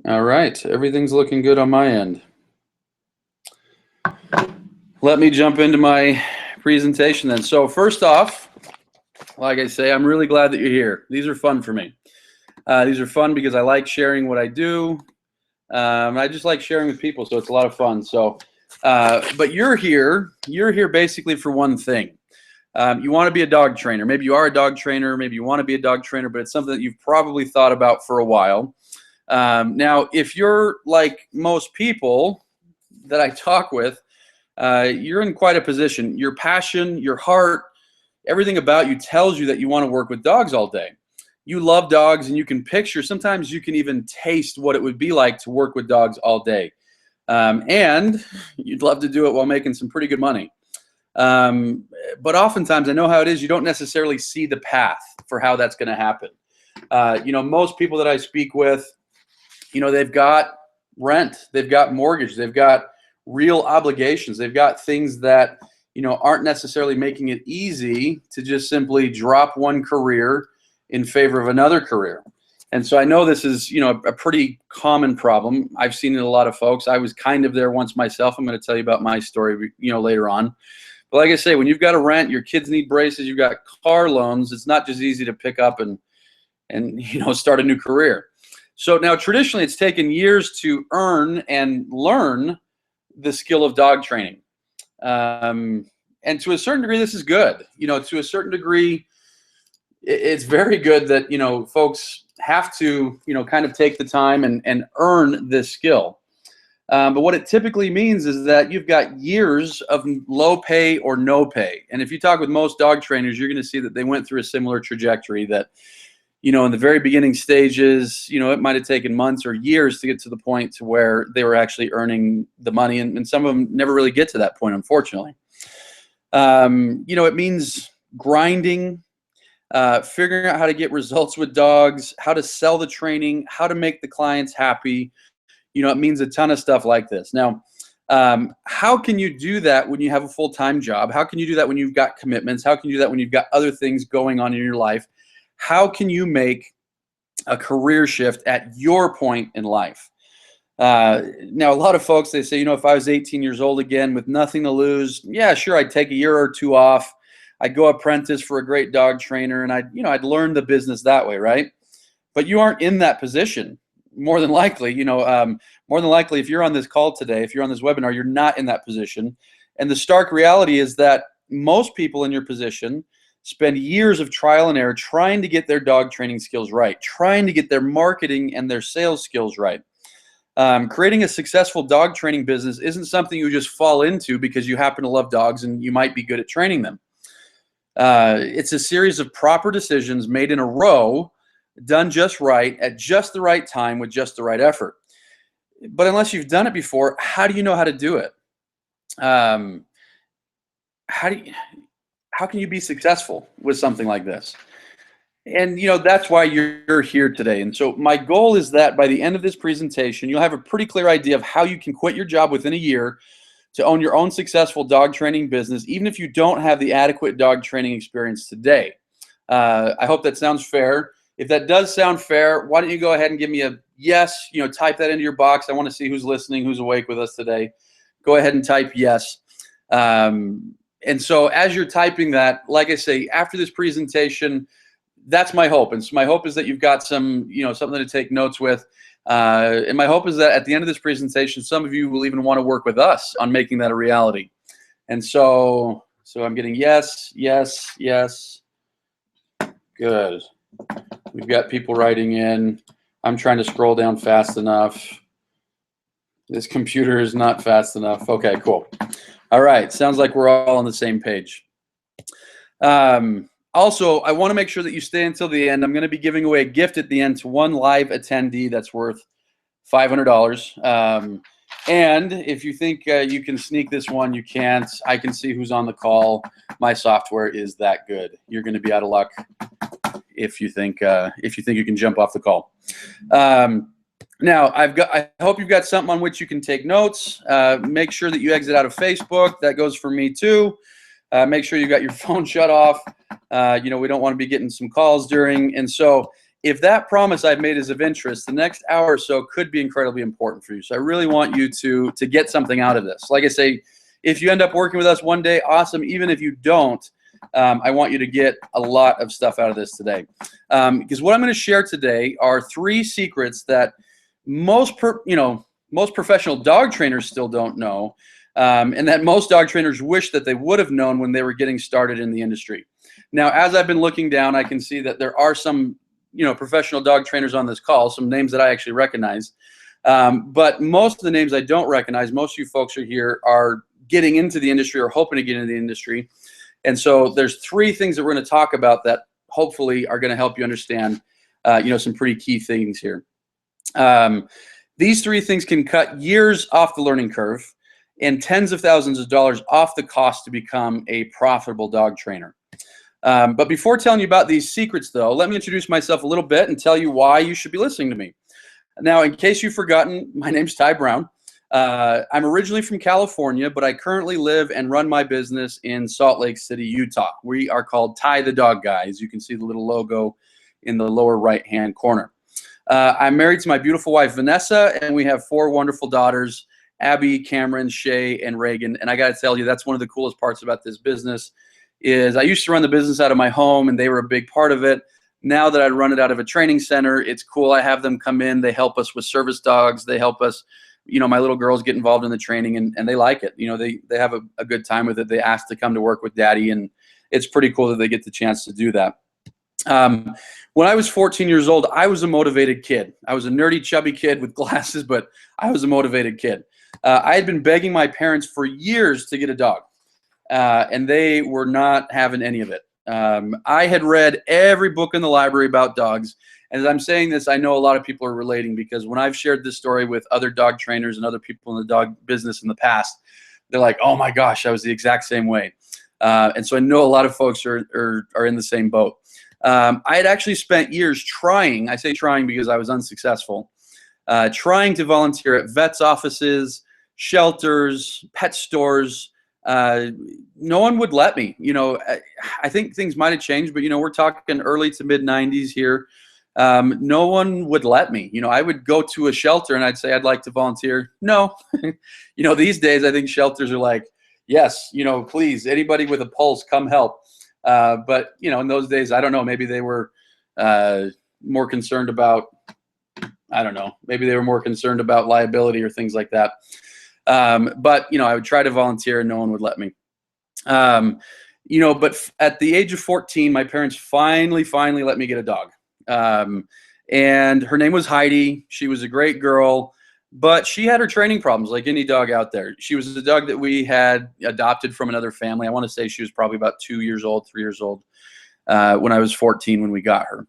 All right, everything's looking good on my end. Let me jump into my presentation then. So first off, like I say, I'm really glad that you're here. These are fun for me. These are fun because I like sharing what I do. I just like sharing with people, so it's a lot of fun. So, but you're here. You're here basically for one thing. You want to be a dog trainer. Maybe you are a dog trainer. Maybe you want to be a dog trainer, but it's something that you've probably thought about for a while. Now, if you're like most people that I talk with, you're in quite a position. Your passion, your heart, everything about you tells you that you want to work with dogs all day. You love dogs, and you can picture, sometimes you can even taste what it would be like to work with dogs all day. And you'd love to do it while making some pretty good money. But oftentimes, I know how it is, you don't necessarily see the path for how that's going to happen. Most people that I speak with, they've got rent, they've got mortgage, they've got real obligations, they've got things that, aren't necessarily making it easy to just simply drop one career in favor of another career. And so I know this is, a pretty common problem. I've seen it in a lot of folks. I was kind of there once myself. I'm going to tell you about my story, later on. But like I say, when you've got a rent, your kids need braces, you've got car loans, it's not just easy to pick up and start a new career. So now traditionally it's taken years to earn and learn the skill of dog training. And to a certain degree, this is good. To a certain degree, it's very good that, folks have to, kind of take the time and earn this skill. But what it typically means is that you've got years of low pay or no pay. And if you talk with most dog trainers, you're going to see that they went through a similar trajectory that, in the very beginning stages, it might have taken months or years to get to the point to where they were actually earning the money. And some of them never really get to that point, unfortunately. It means grinding, figuring out how to get results with dogs, how to sell the training, how to make the clients happy. It means a ton of stuff like this. Now, how can you do that when you have a full-time job? How can you do that when you've got commitments? How can you do that when you've got other things going on in your life? How can you make a career shift at your point in life? Now, a lot of folks, they say, if I was 18 years old again with nothing to lose, yeah, sure, I'd take a year or two off. I'd go apprentice for a great dog trainer, and I'd learn the business that way, right? But you aren't in that position. More than likely, if you're on this call today, if you're on this webinar, you're not in that position. And the stark reality is that most people in your position spend years of trial and error trying to get their dog training skills right, trying to get their marketing and their sales skills right. Creating a successful dog training business isn't something you just fall into because you happen to love dogs and you might be good at training them. It's a series of proper decisions made in a row, done just right, at just the right time, with just the right effort. But unless you've done it before, how do you know how to do it? How can you be successful with something like this? And that's why you're here today. And so my goal is that by the end of this presentation, you'll have a pretty clear idea of how you can quit your job within a year to own your own successful dog training business, even if you don't have the adequate dog training experience today. I hope that sounds fair. If that does sound fair, why don't you go ahead and give me a yes, type that into your box. I want to see who's listening, who's awake with us today. Go ahead and type yes. And so as you're typing that, like I say, after this presentation, that's my hope. And so my hope is that you've got some, something to take notes with. And my hope is that at the end of this presentation, some of you will even want to work with us on making that a reality. And so I'm getting yes, yes, yes. Good. We've got people writing in. I'm trying to scroll down fast enough. This computer is not fast enough. Okay, cool. All right, sounds like we're all on the same page. Also, I want to make sure that you stay until the end. I'm going to be giving away a gift at the end to one live attendee that's worth $500. And if you think you can sneak this one, you can't. I can see who's on the call. My software is that good. You're going to be out of luck if you think you can jump off the call. Now, I hope you've got something on which you can take notes. Make sure that you exit out of Facebook. That goes for me too. Make sure you got your phone shut off. We don't want to be getting some calls during. And so if that promise I've made is of interest, the next hour or so could be incredibly important for you. So I really want you to get something out of this. Like I say, if you end up working with us one day, awesome. Even if you don't, I want you to get a lot of stuff out of this today. Because what I'm going to share today are 3 secrets that most professional dog trainers still don't know, and that most dog trainers wish that they would have known when they were getting started in the industry. Now, as I've been looking down, I can see that there are some professional dog trainers on this call, some names that I actually recognize. But most of the names I don't recognize, most of you folks are here are getting into the industry or hoping to get into the industry. And so there's 3 things that we're going to talk about that hopefully are going to help you understand, some pretty key things here. These 3 things can cut years off the learning curve and tens of thousands of dollars off the cost to become a profitable dog trainer. But before telling you about these secrets, though, let me introduce myself a little bit and tell you why you should be listening to me. Now, in case you've forgotten, my name's Ty Brown. I'm originally from California, but I currently live and run my business in Salt Lake City, Utah. We are called Ty the Dog Guy, as you can see the little logo in the lower right-hand corner. I'm married to my beautiful wife, Vanessa, and we have 4 wonderful daughters, Abby, Cameron, Shay, and Reagan. And I got to tell you, that's one of the coolest parts about this business is I used to run the business out of my home, and they were a big part of it. Now that I run it out of a training center, it's cool. I have them come in. They help us with service dogs. They help us, my little girls get involved in the training, and they like it. They have a good time with it. They ask to come to work with Daddy, and it's pretty cool that they get the chance to do that. When I was 14 years old, I was a motivated kid. I was a nerdy, chubby kid with glasses, but I was a motivated kid. I had been begging my parents for years to get a dog, and they were not having any of it. I had read every book in the library about dogs. And as I'm saying this, I know a lot of people are relating, because when I've shared this story with other dog trainers and other people in the dog business in the past, they're like, oh my gosh, I was the exact same way. And so I know a lot of folks are in the same boat. I had actually spent years trying, I say trying because I was unsuccessful, trying to volunteer at vets' offices, shelters, pet stores. No one would let me. I think things might have changed, but we're talking early to mid 90s here. No one would let me. I would go to a shelter and I'd say I'd like to volunteer. No. These days I think shelters are like, yes, please, anybody with a pulse, come help. But in those days, I don't know, maybe they were more concerned about, maybe they were more concerned about liability or things like that. But I would try to volunteer and no one would let me. But at the age of 14, my parents finally let me get a dog. And her name was Heidi. She was a great girl, but she had her training problems like any dog out there. She was a dog that we had adopted from another family. I want to say she was probably about 2 years old, 3 years old, when I was 14 when we got her.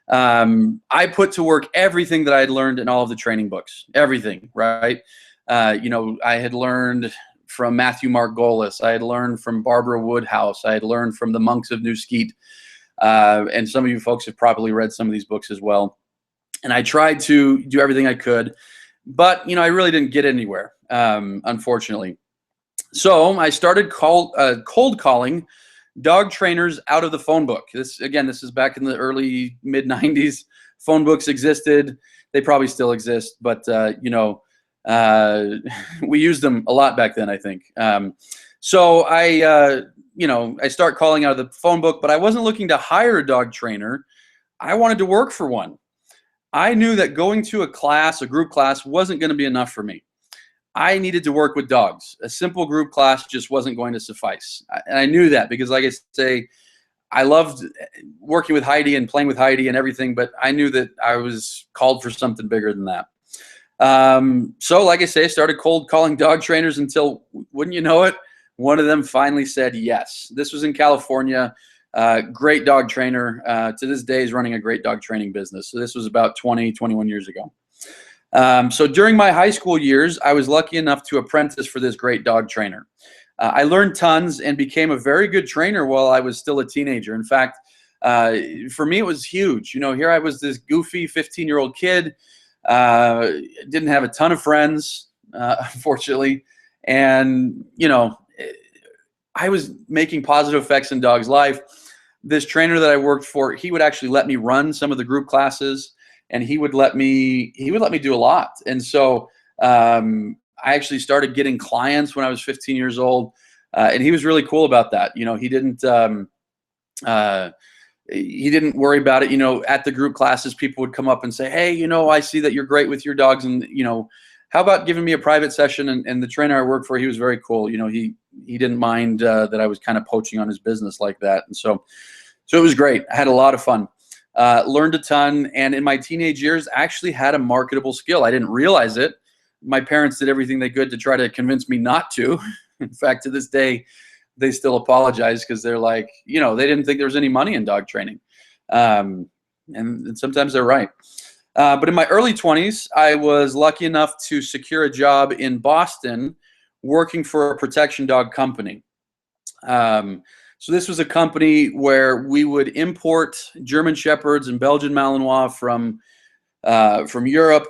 I put to work everything that I had learned in all of the training books, everything, right? I had learned from Matthew Margolis. I had learned from Barbara Woodhouse. I had learned from the monks of New Skeet. And some of you folks have probably read some of these books as well. And I tried to do everything I could, but, I really didn't get anywhere, unfortunately. So I started cold calling dog trainers out of the phone book. This is back in the early mid 90s. Phone books existed. They probably still exist, but, we used them a lot back then, I think. So I start calling out of the phone book, but I wasn't looking to hire a dog trainer. I wanted to work for one. I knew that going to a group class, wasn't going to be enough for me. I needed to work with dogs. A simple group class just wasn't going to suffice. And I knew that because, like I say, I loved working with Heidi and playing with Heidi and everything, but I knew that I was called for something bigger than that. So like I say, I started cold calling dog trainers until, wouldn't you know it, one of them finally said yes. This was in California. Great dog trainer. To this day is running a great dog training business. So this was about 21 years ago. So during my high school years, I was lucky enough to apprentice for this great dog trainer. I learned tons and became a very good trainer while I was still a teenager. In fact, for me, it was huge. Here I was, this goofy 15-year-old kid, didn't have a ton of friends, unfortunately. And, I was making positive effects in dogs' life. this trainer that I worked for, he would actually let me run some of the group classes, and he would let me do a lot. And so I actually started getting clients when I was 15 years old, and he was really cool about that. You know, he didn't worry about it. You know, at the group classes, people would come up and say, hey, you know, I see that you're great with your dogs, and, you know, how about giving me a private session? And the trainer I worked for, he was very cool. You know, he didn't mind that I was kind of poaching on his business like that. And so it was great. I had a lot of fun, learned a ton. And in my teenage years, I actually had a marketable skill. I didn't realize it. My parents did everything they could to try to convince me not to. In fact, to this day, they still apologize, because they're like, you know, they didn't think there was any money in dog training. And sometimes they're right. But in my early 20s, I was lucky enough to secure a job in Boston working for a protection dog company. So this was a company where we would import German Shepherds and Belgian Malinois from Europe.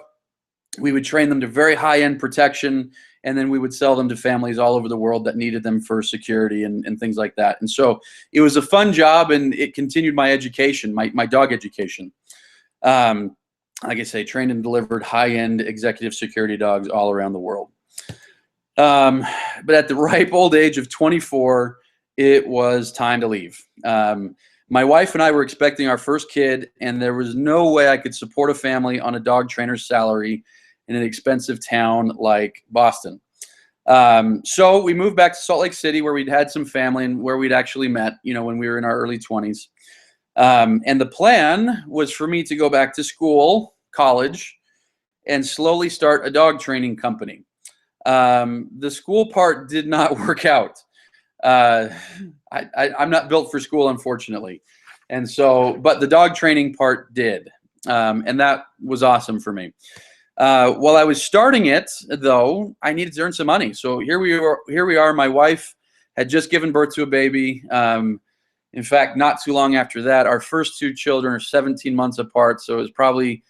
We would train them to very high-end protection, and then we would sell them to families all over the world that needed them for security and things like that. And so it was a fun job, and it continued my education, my dog education. Like I say, trained and delivered high-end executive security dogs all around the world. But at the ripe old age of 24, it was time to leave. My wife and I were expecting our first kid, and there was no way I could support a family on a dog trainer's salary in an expensive town like Boston. So we moved back to Salt Lake City, where we'd had some family and where we'd actually met, you know, when we were in our early 20s. And the plan was for me to go back to school, college, and slowly start a dog training company. The school part did not work out. I'm not built for school, unfortunately. And so, but the dog training part did. And that was awesome for me. While I was starting it, though, I needed to earn some money. So here we are. My wife had just given birth to a baby. In fact, not too long after that, our first two children are 17 months apart. So it was probably,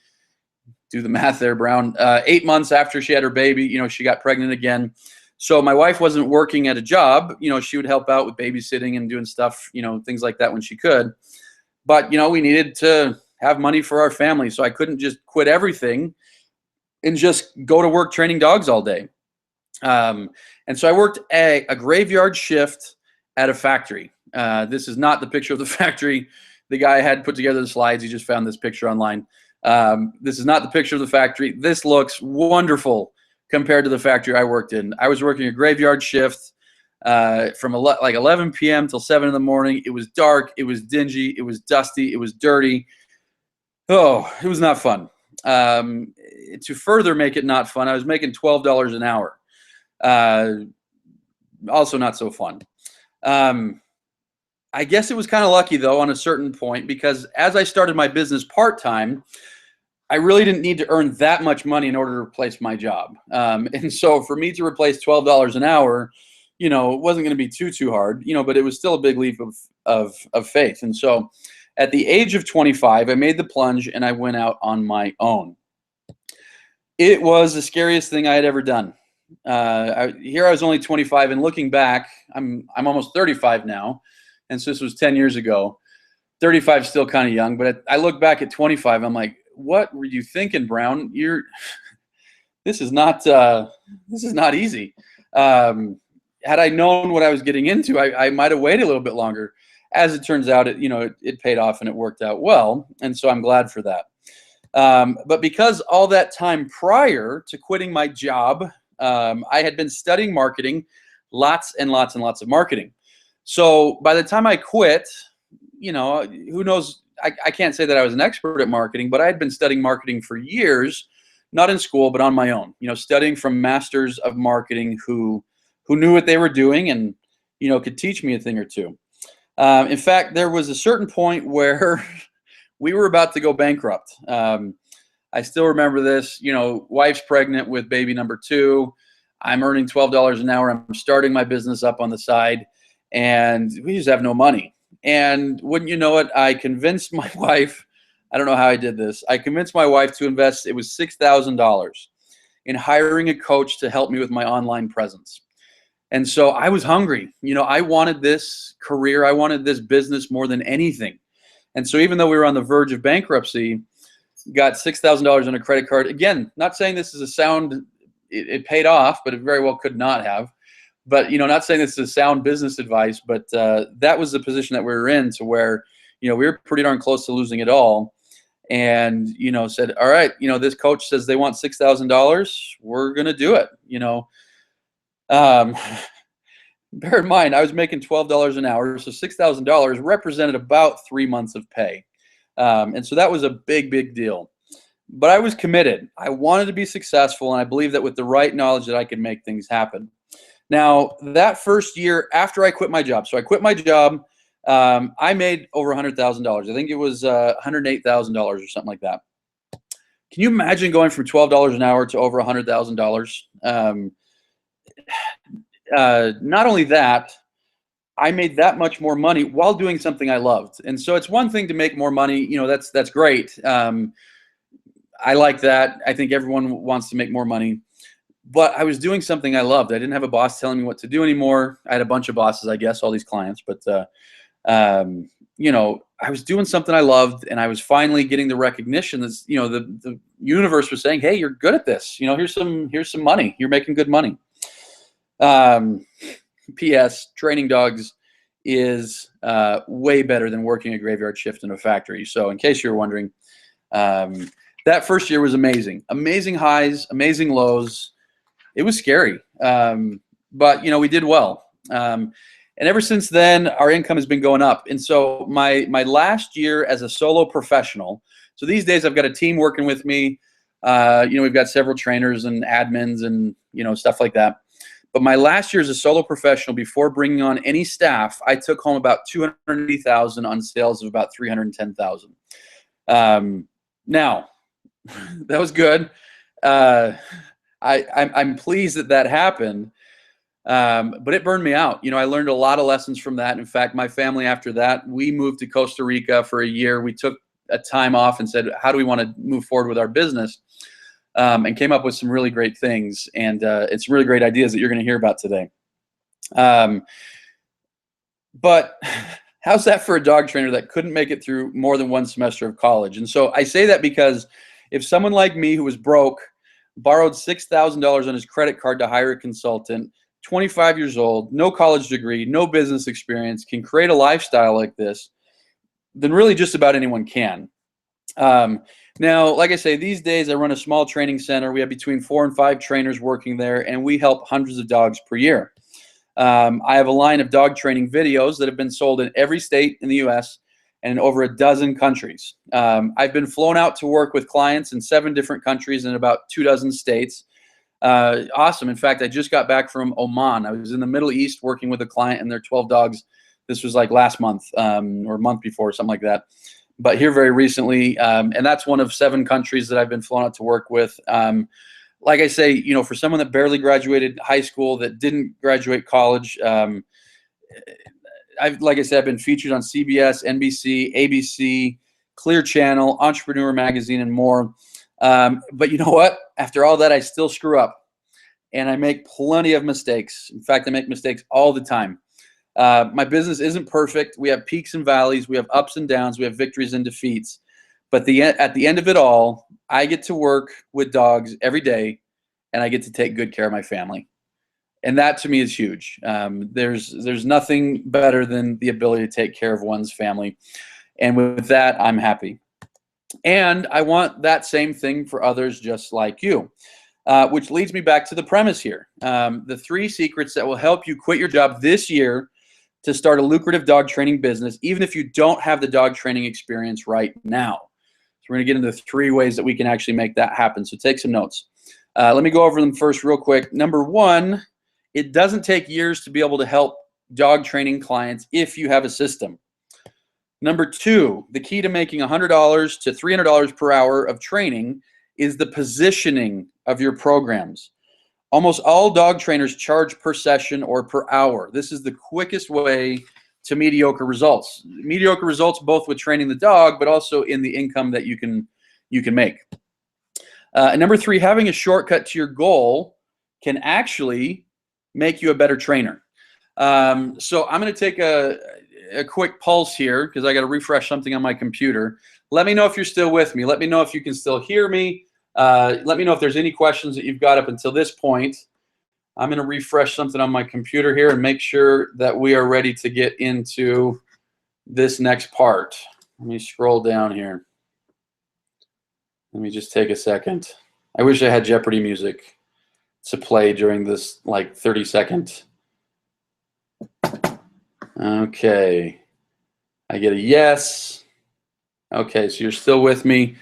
do the math there, Brown, 8 months after she had her baby, you know, she got pregnant again. So my wife wasn't working at a job. You know, she would help out with babysitting and doing stuff, you know, things like that when she could. But, you know, we needed to have money for our family. So I couldn't just quit everything and just go to work training dogs all day. And so I worked a graveyard shift at a factory. This is not the picture of the factory. The guy had put together the slides. He just found this picture online. This is not the picture of the factory. This looks wonderful compared to the factory I worked in. I was working a graveyard shift from like 11 p.m. till 7 in the morning. It was dark. It was dingy. It was dusty. It was dirty. Oh, it was not fun. To further make it not fun, I was making $12 an hour. Also not so fun. I guess it was kind of lucky, though, on a certain point, because as I started my business part-time, I really didn't need to earn that much money in order to replace my job. And so for me to replace $12 an hour, you know, it wasn't going to be too hard, you know, but it was still a big leap of faith. And so at the age of 25, I made the plunge and I went out on my own. It was the scariest thing I had ever done. Here I was only 25, and looking back, I'm almost 35 now. And so this was 10 years ago. 35 is still kind of young, but I look back at 25, I'm like, what were you thinking, Brown? This is not easy. Had I known what I was getting into, I might have waited a little bit longer. As it turns out, it paid off and it worked out well. And so I'm glad for that. But because all that time prior to quitting my job, I had been studying marketing, lots and lots and lots of marketing. So by the time I quit, you know, who knows, I can't say that I was an expert at marketing, but I had been studying marketing for years, not in school, but on my own, you know, studying from masters of marketing who knew what they were doing and, you know, could teach me a thing or two. In fact, there was a certain point where we were about to go bankrupt. I still remember this, you know, wife's pregnant with baby number 2. I'm earning $12 an hour. I'm starting my business up on the side, and we just have no money. And wouldn't you know it, I convinced my wife, I don't know how I did this. I convinced my wife to invest, it was $6,000 in hiring a coach to help me with my online presence. And so I was hungry. I wanted this career. I wanted this business more than anything. And so even though we were on the verge of bankruptcy, got $6,000 on a credit card. Again, not saying this is a sound, it paid off, but it very well could not have. But, not saying this is sound business advice, but that was the position that we were in, to where, we were pretty darn close to losing it all. And, said, all right, this coach says they want $6,000. We're going to do it, Bear in mind, I was making $12 an hour, so $6,000 represented about 3 months of pay. And so that was a big, big deal. But I was committed. I wanted to be successful, and I believed that with the right knowledge that I could make things happen. Now, that first year after I quit my job, so I quit my job, I made over $100,000. I think it was $108,000 or something like that. Can you imagine going from $12 an hour to over $100,000? Not only that, I made that much more money while doing something I loved. And so it's one thing to make more money. That's great. I like that. I think everyone wants to make more money. But I was doing something I loved. I didn't have a boss telling me what to do anymore. I had a bunch of bosses, I guess, all these clients. But, I was doing something I loved, and I was finally getting the recognition that, the universe was saying, hey, you're good at this. Here's some money. You're making good money. P.S. Training dogs is way better than working a graveyard shift in a factory. So in case you were wondering, that first year was amazing. Amazing highs, amazing lows. It was scary, but we did well. And ever since then, our income has been going up. And so my last year as a solo professional, so these days I've got a team working with me. We've got several trainers and admins and stuff like that. But my last year as a solo professional, before bringing on any staff, I took home about $280,000 on sales of about $310,000. Now, that was good. I'm pleased that happened, but it burned me out. I learned a lot of lessons from that. In fact, my family after that, we moved to Costa Rica for a year. We took a time off and said, how do we want to move forward with our business? And came up with some really great things, and it's really great ideas that you're going to hear about today. But how's that for a dog trainer that couldn't make it through more than one semester of college? And so I say that because if someone like me who was broke, borrowed $6,000 on his credit card to hire a consultant, 25 years old, no college degree, no business experience, can create a lifestyle like this, then really just about anyone can. Now, like I say, these days I run a small training center. We have between 4 and 5 trainers working there, and we help hundreds of dogs per year. I have a line of dog training videos that have been sold in every state in the U.S. and in over a dozen countries. I've been flown out to work with clients in 7 different countries in about 24 states. Awesome. In fact, I just got back from Oman. I was in the Middle East working with a client and their 12 dogs. This was like last month or a month before, something like that. But here very recently, and that's one of 7 countries that I've been flown out to work with. Like I say, for someone that barely graduated high school, that didn't graduate college, like I said, I've been featured on CBS, NBC, ABC, Clear Channel, Entrepreneur Magazine, and more. But you know what? After all that, I still screw up, and I make plenty of mistakes. In fact, I make mistakes all the time. My business isn't perfect. We have peaks and valleys. We have ups and downs. We have victories and defeats. But at the end of it all, I get to work with dogs every day, and I get to take good care of my family. And that to me is huge. There's nothing better than the ability to take care of one's family. And with that, I'm happy. And I want that same thing for others just like you. Which leads me back to the premise here. The 3 secrets that will help you quit your job this year to start a lucrative dog training business, even if you don't have the dog training experience right now. So we're going to get into 3 ways that we can actually make that happen. So take some notes. Let me go over them first real quick. Number 1, it doesn't take years to be able to help dog training clients if you have a system. Number 2, the key to making $100 to $300 per hour of training is the positioning of your programs. Almost all dog trainers charge per session or per hour. This is the quickest way to mediocre results. Mediocre results both with training the dog, but also in the income that you can make. And number 3, having a shortcut to your goal can actually make you a better trainer. So I'm going to take a quick pulse here because I got to refresh something on my computer. Let me know if you're still with me. Let me know if you can still hear me. Let me know if there's any questions that you've got up until this point. I'm going to refresh something on my computer here and make sure that we are ready to get into this next part. Let me scroll down here. Let me just take a second. I wish I had Jeopardy music to play during this like 30-second. Okay. I get a yes. Okay, so you're still with me.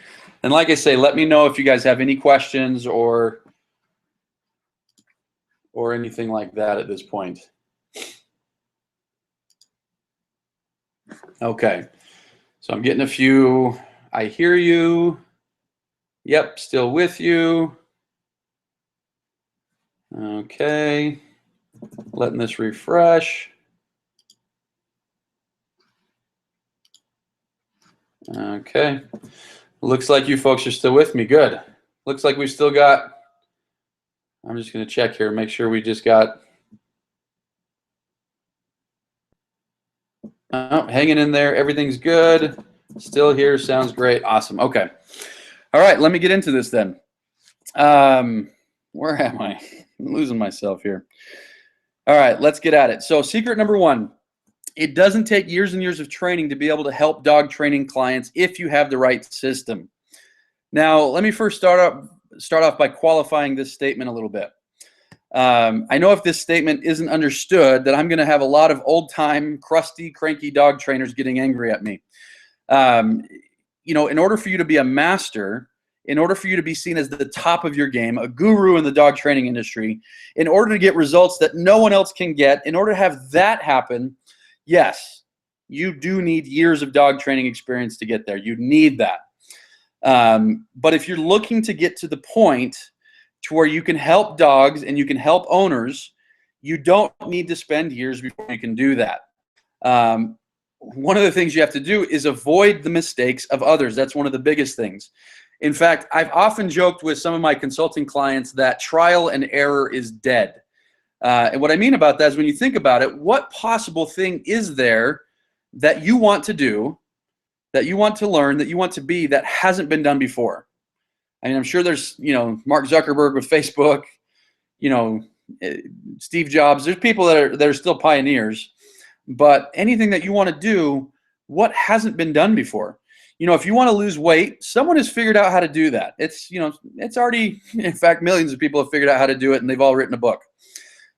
And like I say, let me know if you guys have any questions or anything like that at this point. Okay. So I'm getting a few. I hear you. Yep, still with you. Okay. Letting this refresh. Okay. Looks like you folks are still with me. Good. Looks like we've still got, I'm just going to check here, make sure we just got, oh, hanging in there. Everything's good. Still here. Sounds great. Awesome. Okay. All right. Let me get into this then. Where am I? I'm losing myself here. All right. Let's get at it. So secret number one, it doesn't take years and years of training to be able to help dog training clients if you have the right system. Now, let me first start off by qualifying this statement a little bit. I know if this statement isn't understood that I'm going to have a lot of old-time, crusty, cranky dog trainers getting angry at me. You know, in order for you to be a master, in order for you to be seen as the top of your game, a guru in the dog training industry, in order to get results that no one else can get, in order to have that happen, yes, you do need years of dog training experience to get there. You need that. But if you're looking to get to the point to where you can help dogs and you can help owners, you don't need to spend years before you can do that. One of the things you have to do is avoid the mistakes of others. That's one of the biggest things. In fact, I've often joked with some of my consulting clients that trial and error is dead. And what I mean about that is when you think about it, what possible thing is there that you want to do, that you want to learn, that you want to be that hasn't been done before? I mean, I'm sure there's, you know, Mark Zuckerberg with Facebook, you know, Steve Jobs. There's people that are still pioneers, but anything that you want to do, what hasn't been done before? You know, if you want to lose weight, someone has figured out how to do that. It's, you know, it's already, in fact, millions of people have figured out how to do it, and they've all written a book.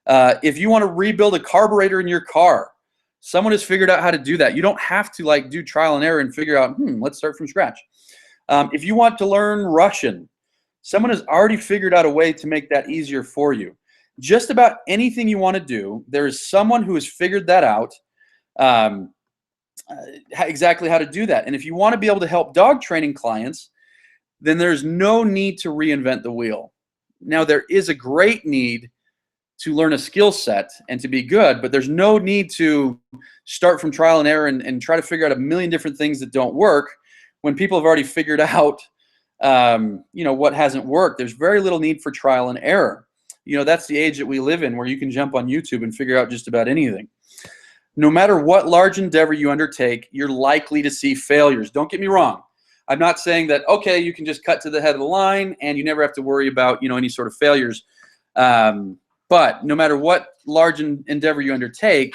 If you want to rebuild a carburetor in your car, someone has figured out how to do that. You don't have to like do trial and error and figure out, let's start from scratch. If you want to learn Russian, someone has already figured out a way to make that easier for you. Just about anything you want to do, there is someone who has figured that out, exactly how to do that. And if you want to be able to help dog training clients, then there's no need to reinvent the wheel. Now, there is a great need to learn a skill set and to be good, but there's no need to start from trial and error and try to figure out a million different things that don't work when people have already figured out, you know, what hasn't worked. There's very little need for trial and error. You know, that's the age that we live in, where you can jump on YouTube and figure out just about anything. No matter what large endeavor you undertake, you're likely to see failures. Don't get me wrong. I'm not saying that, okay, you can just cut to the head of the line and you never have to worry about, you know, any sort of failures. But no matter what large endeavor you undertake,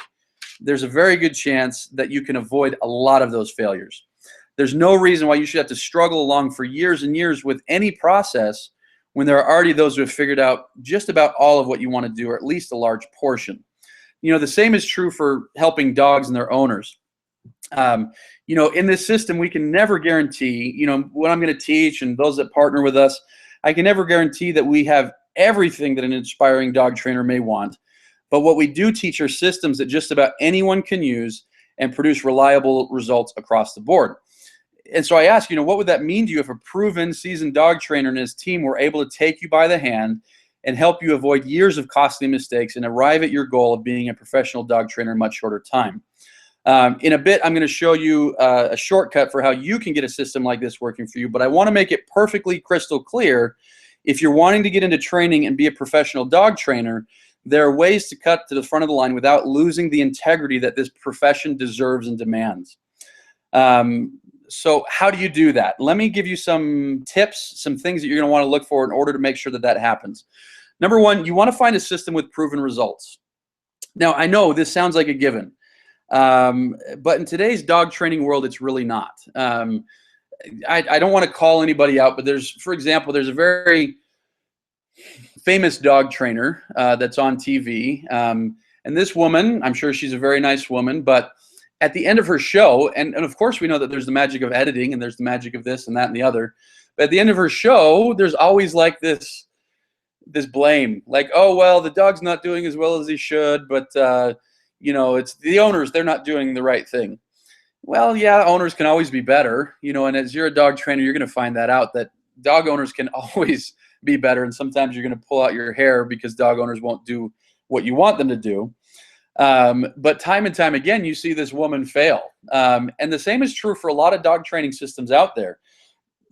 there's a very good chance that you can avoid a lot of those failures. There's no reason why you should have to struggle along for years and years with any process when there are already those who have figured out just about all of what you want to do, or at least a large portion. You know, the same is true for helping dogs and their owners. You know, in this system, we can never guarantee, you know, what I'm going to teach and those that partner with us, I can never guarantee that we have everything that an inspiring dog trainer may want. But what we do teach are systems that just about anyone can use and produce reliable results across the board. And so I ask, you know, what would that mean to you if a proven, seasoned dog trainer and his team were able to take you by the hand and help you avoid years of costly mistakes and arrive at your goal of being a professional dog trainer in much shorter time? In a bit, I'm going to show you a shortcut for how you can get a system like this working for you, but I want to make it perfectly crystal clear. If you're wanting to get into training and be a professional dog trainer, There are ways to cut to the front of the line without losing the integrity that this profession deserves and demands. So how do you do that? Let me give you some tips, some things that you're going to want to look for in order to make sure that that happens. Number one, you want to find a system with proven results. Now, I know this sounds like a given, but in today's dog training world, it's really not. I don't want to call anybody out, but for example, there's a very famous dog trainer that's on TV. And this woman, I'm sure she's a very nice woman, but at the end of her show, and of course we know that there's the magic of editing and there's the magic of this and that and the other, but at the end of her show, there's always like this blame, like, oh, well, the dog's not doing as well as he should, but it's the owners, they're not doing the right thing. Well, yeah, owners can always be better, and as you're a dog trainer, you're going to find that out, that dog owners can always be better, and sometimes you're going to pull out your hair because dog owners won't do what you want them to do. But time and time again, you see this woman fail. And the same is true for a lot of dog training systems out there,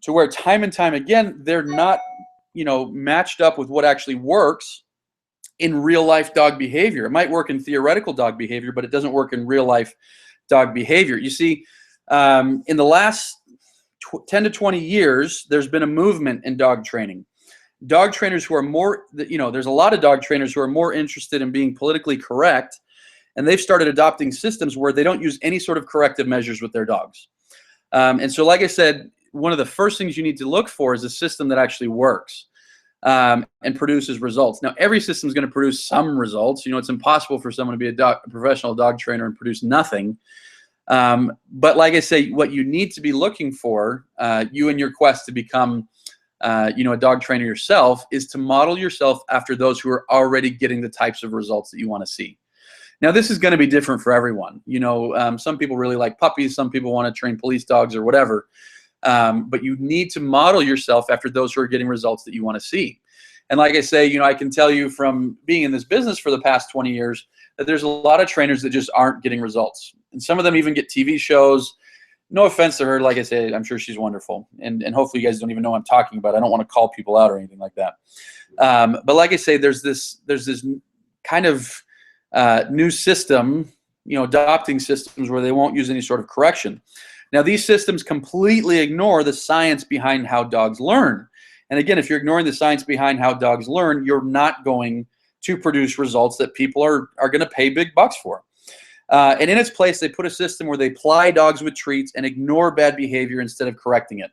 to where time and time again, they're not, matched up with what actually works in real life dog behavior. It might work in theoretical dog behavior, but it doesn't work in real life dog behavior. You see, in the last 10 to 20 years, there's been a movement in dog training. Dog trainers who are more, there's a lot of dog trainers who are more interested in being politically correct, and they've started adopting systems where they don't use any sort of corrective measures with their dogs. And so, like I said, one of the first things you need to look for is a system that actually works and produces results. Now, every system is going to produce some results. It's impossible for someone to be a professional dog trainer and produce nothing. But like I say, what you need to be looking for, you in your quest to become a dog trainer yourself, is to model yourself after those who are already getting the types of results that you want to see. Now, this is going to be different for everyone. Some people really like puppies. Some people want to train police dogs or whatever. But you need to model yourself after those who are getting results that you want to see. And like I say, I can tell you from being in this business for the past 20 years that there's a lot of trainers that just aren't getting results. And some of them even get TV shows. No offense to her. Like I say, I'm sure she's wonderful. And hopefully you guys don't even know what I'm talking about. I don't want to call people out or anything like that. But like I say, there's this kind of new system, adopting systems where they won't use any sort of correction. Now, these systems completely ignore the science behind how dogs learn. And again, if you're ignoring the science behind how dogs learn, you're not going to produce results that people are going to pay big bucks for. And in its place, they put a system where they ply dogs with treats and ignore bad behavior instead of correcting it.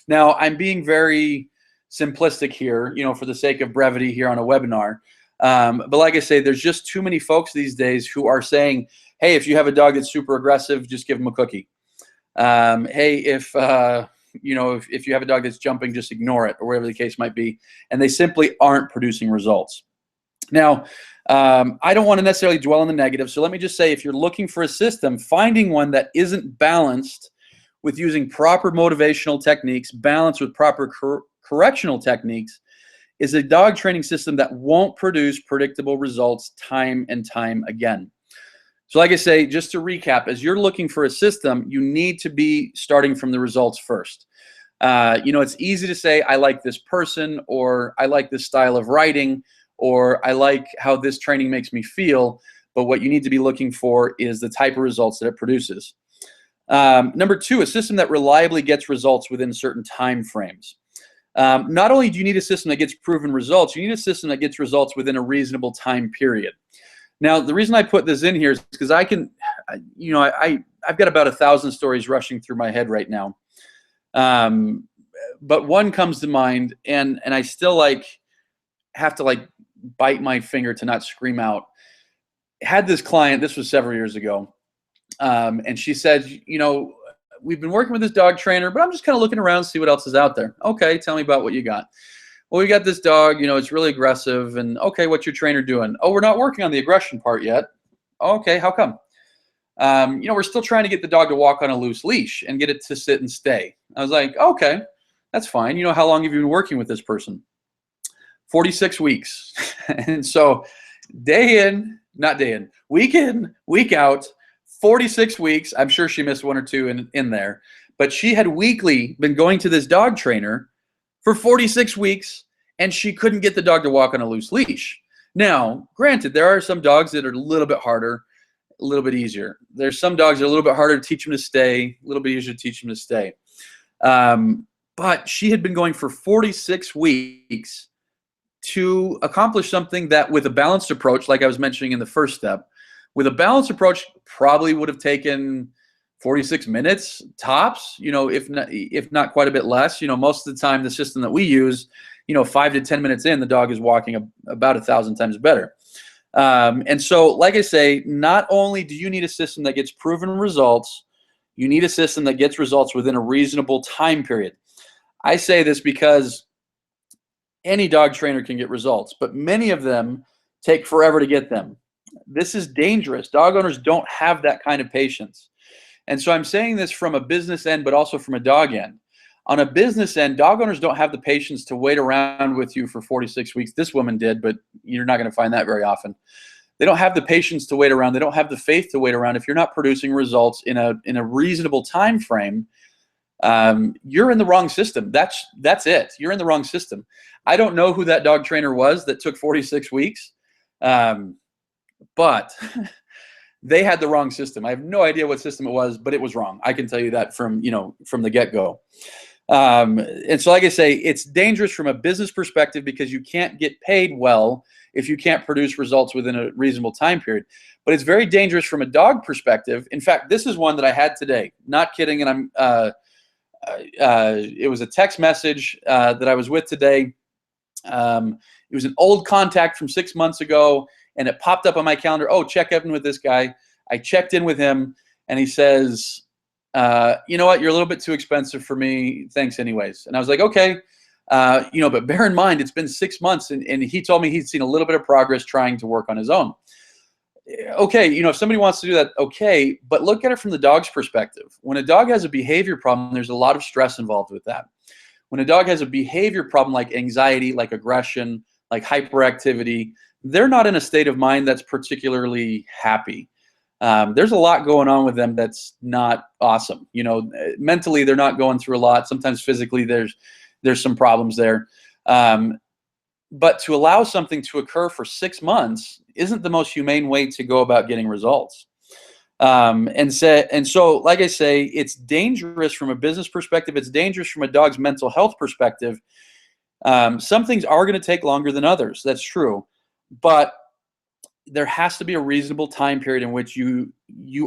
Now, I'm being very simplistic here, for the sake of brevity here on a webinar. But like I say, there's just too many folks these days who are saying, hey, if you have a dog that's super aggressive, just give them a cookie. Hey, if you have a dog that's jumping, just ignore it, or whatever the case might be. And they simply aren't producing results. Now, I don't want to necessarily dwell on the negative. So let me just say, if you're looking for a system, finding one that isn't balanced with using proper motivational techniques, balanced with proper correctional techniques, is a dog training system that won't produce predictable results time and time again. So like I say, just to recap, as you're looking for a system, you need to be starting from the results first. It's easy to say, I like this person, or I like this style of writing, or I like how this training makes me feel. But what you need to be looking for is the type of results that it produces. Number two, a system that reliably gets results within certain time frames. Not only do you need a system that gets proven results, you need a system that gets results within a reasonable time period. Now, the reason I put this in here is because I've got about 1,000 stories rushing through my head right now. But one comes to mind, and I still have to bite my finger to not scream out. Had this client, this was several years ago, and she said, we've been working with this dog trainer, but I'm just kind of looking around to see what else is out there. Okay, tell me about what you got. Well, we got this dog, it's really aggressive, and okay, what's your trainer doing? Oh, we're not working on the aggression part yet. Okay, how come? We're still trying to get the dog to walk on a loose leash and get it to sit and stay. I was like, okay, that's fine. How long have you been working with this person? 46 weeks. And so week in, week out, 46 weeks. I'm sure she missed one or two in there, but she had weekly been going to this dog trainer for 46 weeks, and she couldn't get the dog to walk on a loose leash. Now, granted, there are some dogs that are a little bit harder, a little bit easier. There's some dogs that are a little bit harder to teach them to stay, a little bit easier to teach them to stay. But she had been going for 46 weeks to accomplish something that, with a balanced approach, like I was mentioning in the first step, with a balanced approach probably would have taken 46 minutes tops, if not quite a bit less. Most of the time, the system that we use, 5 to 10 minutes in, the dog is walking about 1,000 times better. And so, like I say, not only do you need a system that gets proven results, you need a system that gets results within a reasonable time period. I say this because any dog trainer can get results, but many of them take forever to get them. This is dangerous. Dog owners don't have that kind of patience. And so I'm saying this from a business end, but also from a dog end. On a business end, dog owners don't have the patience to wait around with you for 46 weeks. This woman did, but you're not going to find that very often. They don't have the patience to wait around. They don't have the faith to wait around. If you're not producing results in a reasonable time frame, you're in the wrong system. That's it. You're in the wrong system. I don't know who that dog trainer was that took 46 weeks, but they had the wrong system. I have no idea what system it was, but it was wrong. I can tell you that from the get-go. And so, like I say, it's dangerous from a business perspective because you can't get paid well if you can't produce results within a reasonable time period. But it's very dangerous from a dog perspective. In fact, this is one that I had today. Not kidding, and it was a text message that I was with today. It was an old contact from 6 months ago, and it popped up on my calendar. Oh, check in with this guy. I checked in with him, and he says, you know what, you're a little bit too expensive for me. Thanks anyways. And I was like, okay. But bear in mind, it's been 6 months, and he told me he'd seen a little bit of progress trying to work on his own. Okay, if somebody wants to do that, okay, but look at it from the dog's perspective. When a dog has a behavior problem, there's a lot of stress involved with that. When a dog has a behavior problem like anxiety, like aggression, like hyperactivity, they're not in a state of mind that's particularly happy. There's a lot going on with them that's not awesome. Mentally, they're not going through a lot. Sometimes physically, there's some problems there. But to allow something to occur for 6 months isn't the most humane way to go about getting results. And so, like I say, it's dangerous from a business perspective. It's dangerous from a dog's mental health perspective. Some things are going to take longer than others. That's true. But there has to be a reasonable time period in which you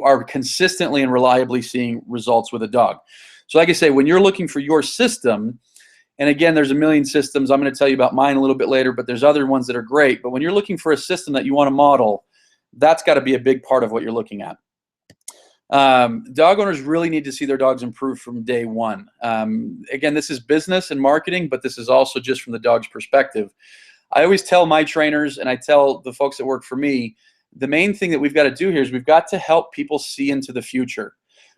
are consistently and reliably seeing results with a dog. So like I say, when you're looking for your system, and again, there's a million systems. I'm going to tell you about mine a little bit later, but there's other ones that are great. But when you're looking for a system that you want to model, that's got to be a big part of what you're looking at. Dog owners really need to see their dogs improve from day one. Again, this is business and marketing, but this is also just from the dog's perspective. I always tell my trainers, and I tell the folks that work for me, the main thing that we've got to do here is we've got to help people see into the future.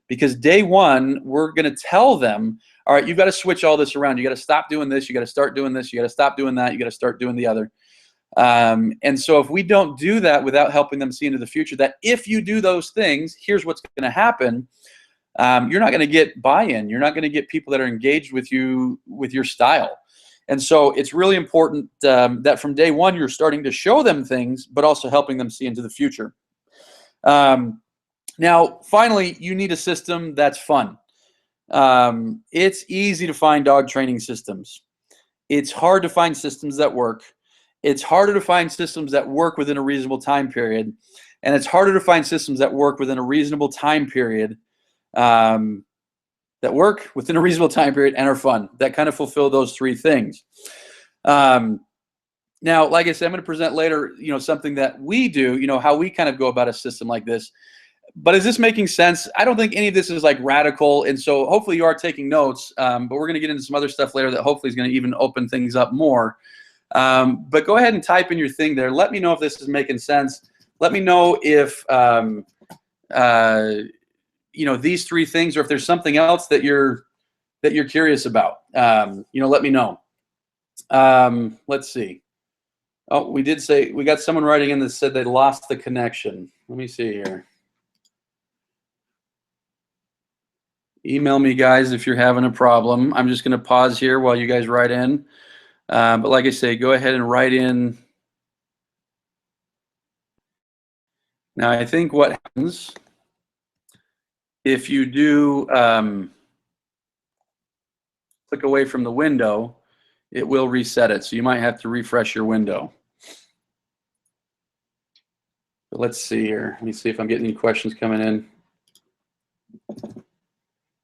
Because day one, we're going to tell them, all right, you've got to switch all this around. You got to stop doing this. You got to start doing this. You got to stop doing that. You got to start doing the other. And so if we don't do that without helping them see into the future, that if you do those things, here's what's going to happen. You're not going to get buy-in. You're not going to get people that are engaged with you, with your style. And so it's really important that from day one, you're starting to show them things, but also helping them see into the future. Now, finally, you need a system that's fun. It's easy to find dog training systems. It's hard to find systems that work. It's harder to find systems that work within a reasonable time period. And it's harder to find systems that work within a reasonable time period, and are fun, that kind of fulfill those three things. Now, like I said, I'm going to present later, something that we do, how we kind of go about a system like this. But is this making sense? I don't think any of this is like radical. And so hopefully you are taking notes, but we're going to get into some other stuff later that hopefully is going to even open things up more. But go ahead and type in your thing there. Let me know if this is making sense. Let me know if, these three things, or if there's something else that you're curious about. Let me know. Let's see. Oh, we got someone writing in that said they lost the connection. Let me see here. Email me, guys, if you're having a problem. I'm just going to pause here while you guys write in. But like I say, go ahead and write in Now, I think what happens if you do click away from the window, it will reset it. So you might have to refresh your window. But let's see here. Let me see if I'm getting any questions coming in.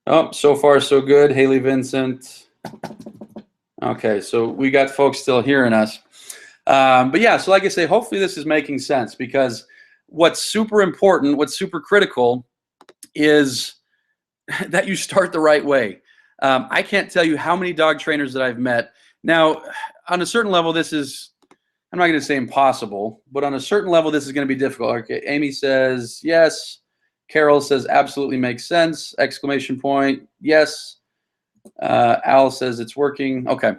Oh, so far so good. Haley Vincent. Okay, so we got folks still hearing us. But yeah, so like I say, hopefully this is making sense, because what's super important, what's super critical is that you start the right way. I can't tell you how many dog trainers that I've met. Now, on a certain level, this is, I'm not going to say impossible, but on a certain level, this is going to be difficult. Okay, Amy says yes. Carol says absolutely makes sense. Exclamation point. Yes. Al says it's working. Okay.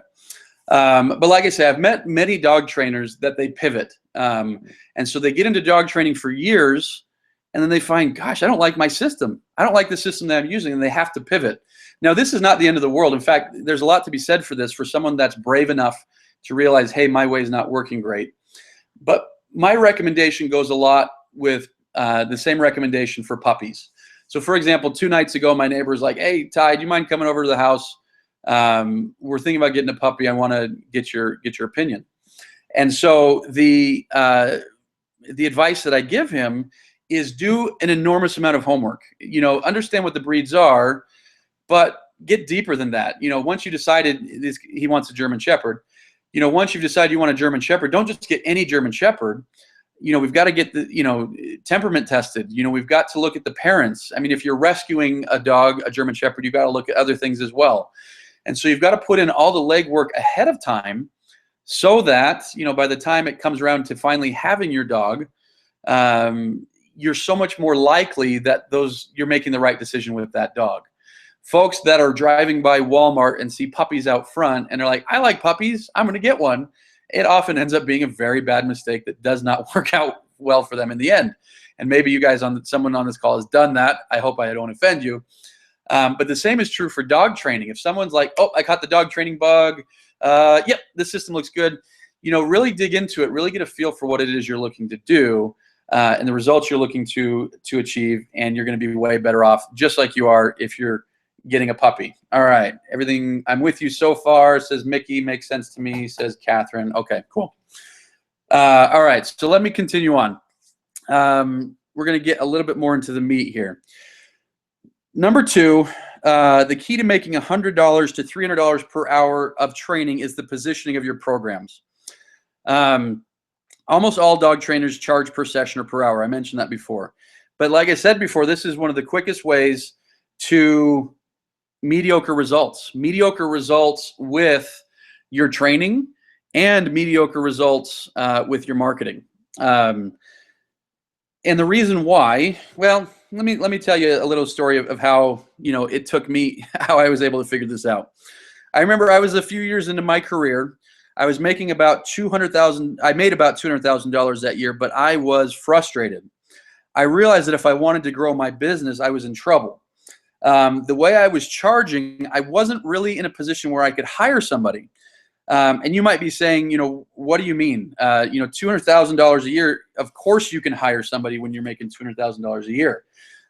But like I say, I've met many dog trainers that they pivot. And so they get into dog training for years, and then they find, gosh, I don't like my system. I don't like the system that I'm using, and they have to pivot. Now, this is not the end of the world. In fact, there's a lot to be said for this, for someone that's brave enough to realize, hey, my way is not working great. But my recommendation goes a lot with the same recommendation for puppies. So for example, 2 nights ago, my neighbor was like, hey, Ty, do you mind coming over to the house? We're thinking about getting a puppy. I want to get your opinion. And so the advice that I give him is do an enormous amount of homework. You know, understand what the breeds are, but get deeper than that. You know, once you decided he wants a German Shepherd, you know, once you've decided you want a German Shepherd, don't just get any German Shepherd. You know, we've got to get the, you know, temperament tested. You know, we've got to look at the parents. I mean, if you're rescuing a dog, a German Shepherd, you've got to look at other things as well. And so you've got to put in all the legwork ahead of time, so that, you know, by the time it comes around to finally having your dog, you're so much more likely that you're making the right decision with that dog. Folks that are driving by Walmart and see puppies out front and they're like, I like puppies, I'm going to get one. It often ends up being a very bad mistake that does not work out well for them in the end. And maybe you guys, someone on this call has done that. I hope I don't offend you. But the same is true for dog training. If someone's like, oh, I caught the dog training bug. Yep, this system looks good. You know, really dig into it. Really get a feel for what it is you're looking to do and the results you're looking to achieve. And you're going to be way better off, just like you are if you're getting a puppy. All right, everything, I'm with you so far, says Mickey. Makes sense to me, says Catherine. Okay, cool. All right, so let me continue on. We're going to get a little bit more into the meat here. Number 2, the key to making $100 to $300 per hour of training is the positioning of your programs. Almost all dog trainers charge per session or per hour. I mentioned that before. But like I said before, this is one of the quickest ways to mediocre results. Mediocre results with your training and mediocre results with your marketing. And the reason why, well, let me tell you a little story of how, you know, it took me, how I was able to figure this out. I remember I was a few years into my career. I was making about $200,000. I made about $200,000 that year, but I was frustrated. I realized that if I wanted to grow my business, I was in trouble. The way I was charging, I wasn't really in a position where I could hire somebody. And you might be saying, you know, what do you mean? You know, $200,000 a year, of course you can hire somebody when you're making $200,000 a year.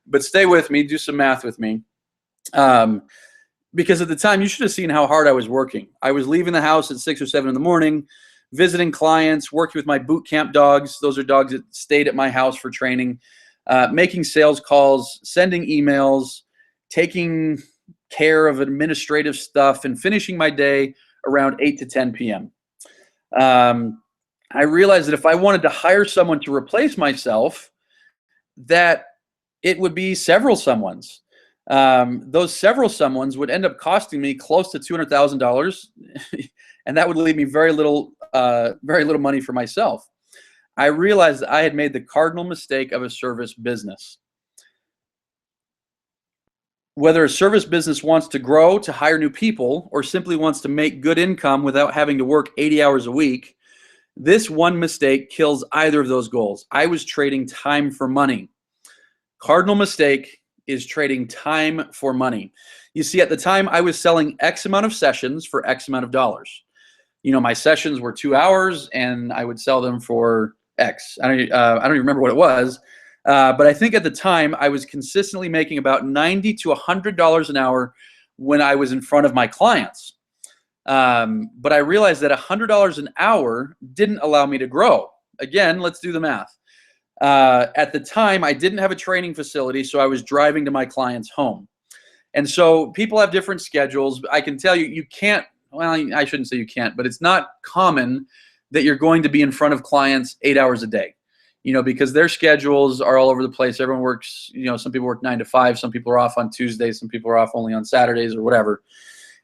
But stay with me, do some math with me. Because at the time, you should have seen how hard I was working. I was leaving the house at 6 or 7 in the morning, visiting clients, working with my boot camp dogs. Those are dogs that stayed at my house for training, making sales calls, sending emails, taking care of administrative stuff, and finishing my day around 8 to 10 p.m. I realized that if I wanted to hire someone to replace myself, that it would be several someones. Those several someones would end up costing me close to $200,000, and that would leave me very little money for myself. I realized that I had made the cardinal mistake of a service business. Whether a service business wants to grow to hire new people or simply wants to make good income without having to work 80 hours a week, this one mistake kills either of those goals. I was trading time for money. Cardinal mistake is trading time for money. You see, at the time, I was selling X amount of sessions for X amount of dollars. You know, my sessions were 2 hours, and I would sell them for X. I don't even remember what it was. But I think at the time I was consistently making about $90 to $100 an hour when I was in front of my clients. But I realized that $100 an hour didn't allow me to grow. Again, let's do the math. At the time, I didn't have a training facility, so I was driving to my client's home. And so people have different schedules. I can tell you, you can't, well, I shouldn't say you can't, but it's not common that you're going to be in front of clients 8 hours a day, because their schedules are all over the place. Everyone works, some people work 9 to 5, some people are off on Tuesdays, some people are off only on Saturdays or whatever.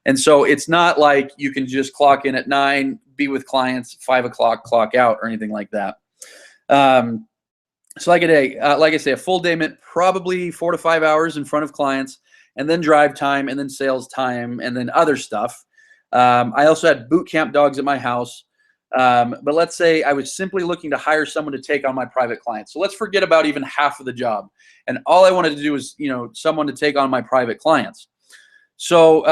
And so it's not like you can just clock in at 9, be with clients, 5 o'clock, clock out, or anything like that. So like I say, a full day meant probably 4 to 5 hours in front of clients, and then drive time, and then sales time, and then other stuff. I also had boot camp dogs at my house. But let's say I was simply looking to hire someone to take on my private clients. So let's forget about even half of the job. And all I wanted to do was, someone to take on my private clients. So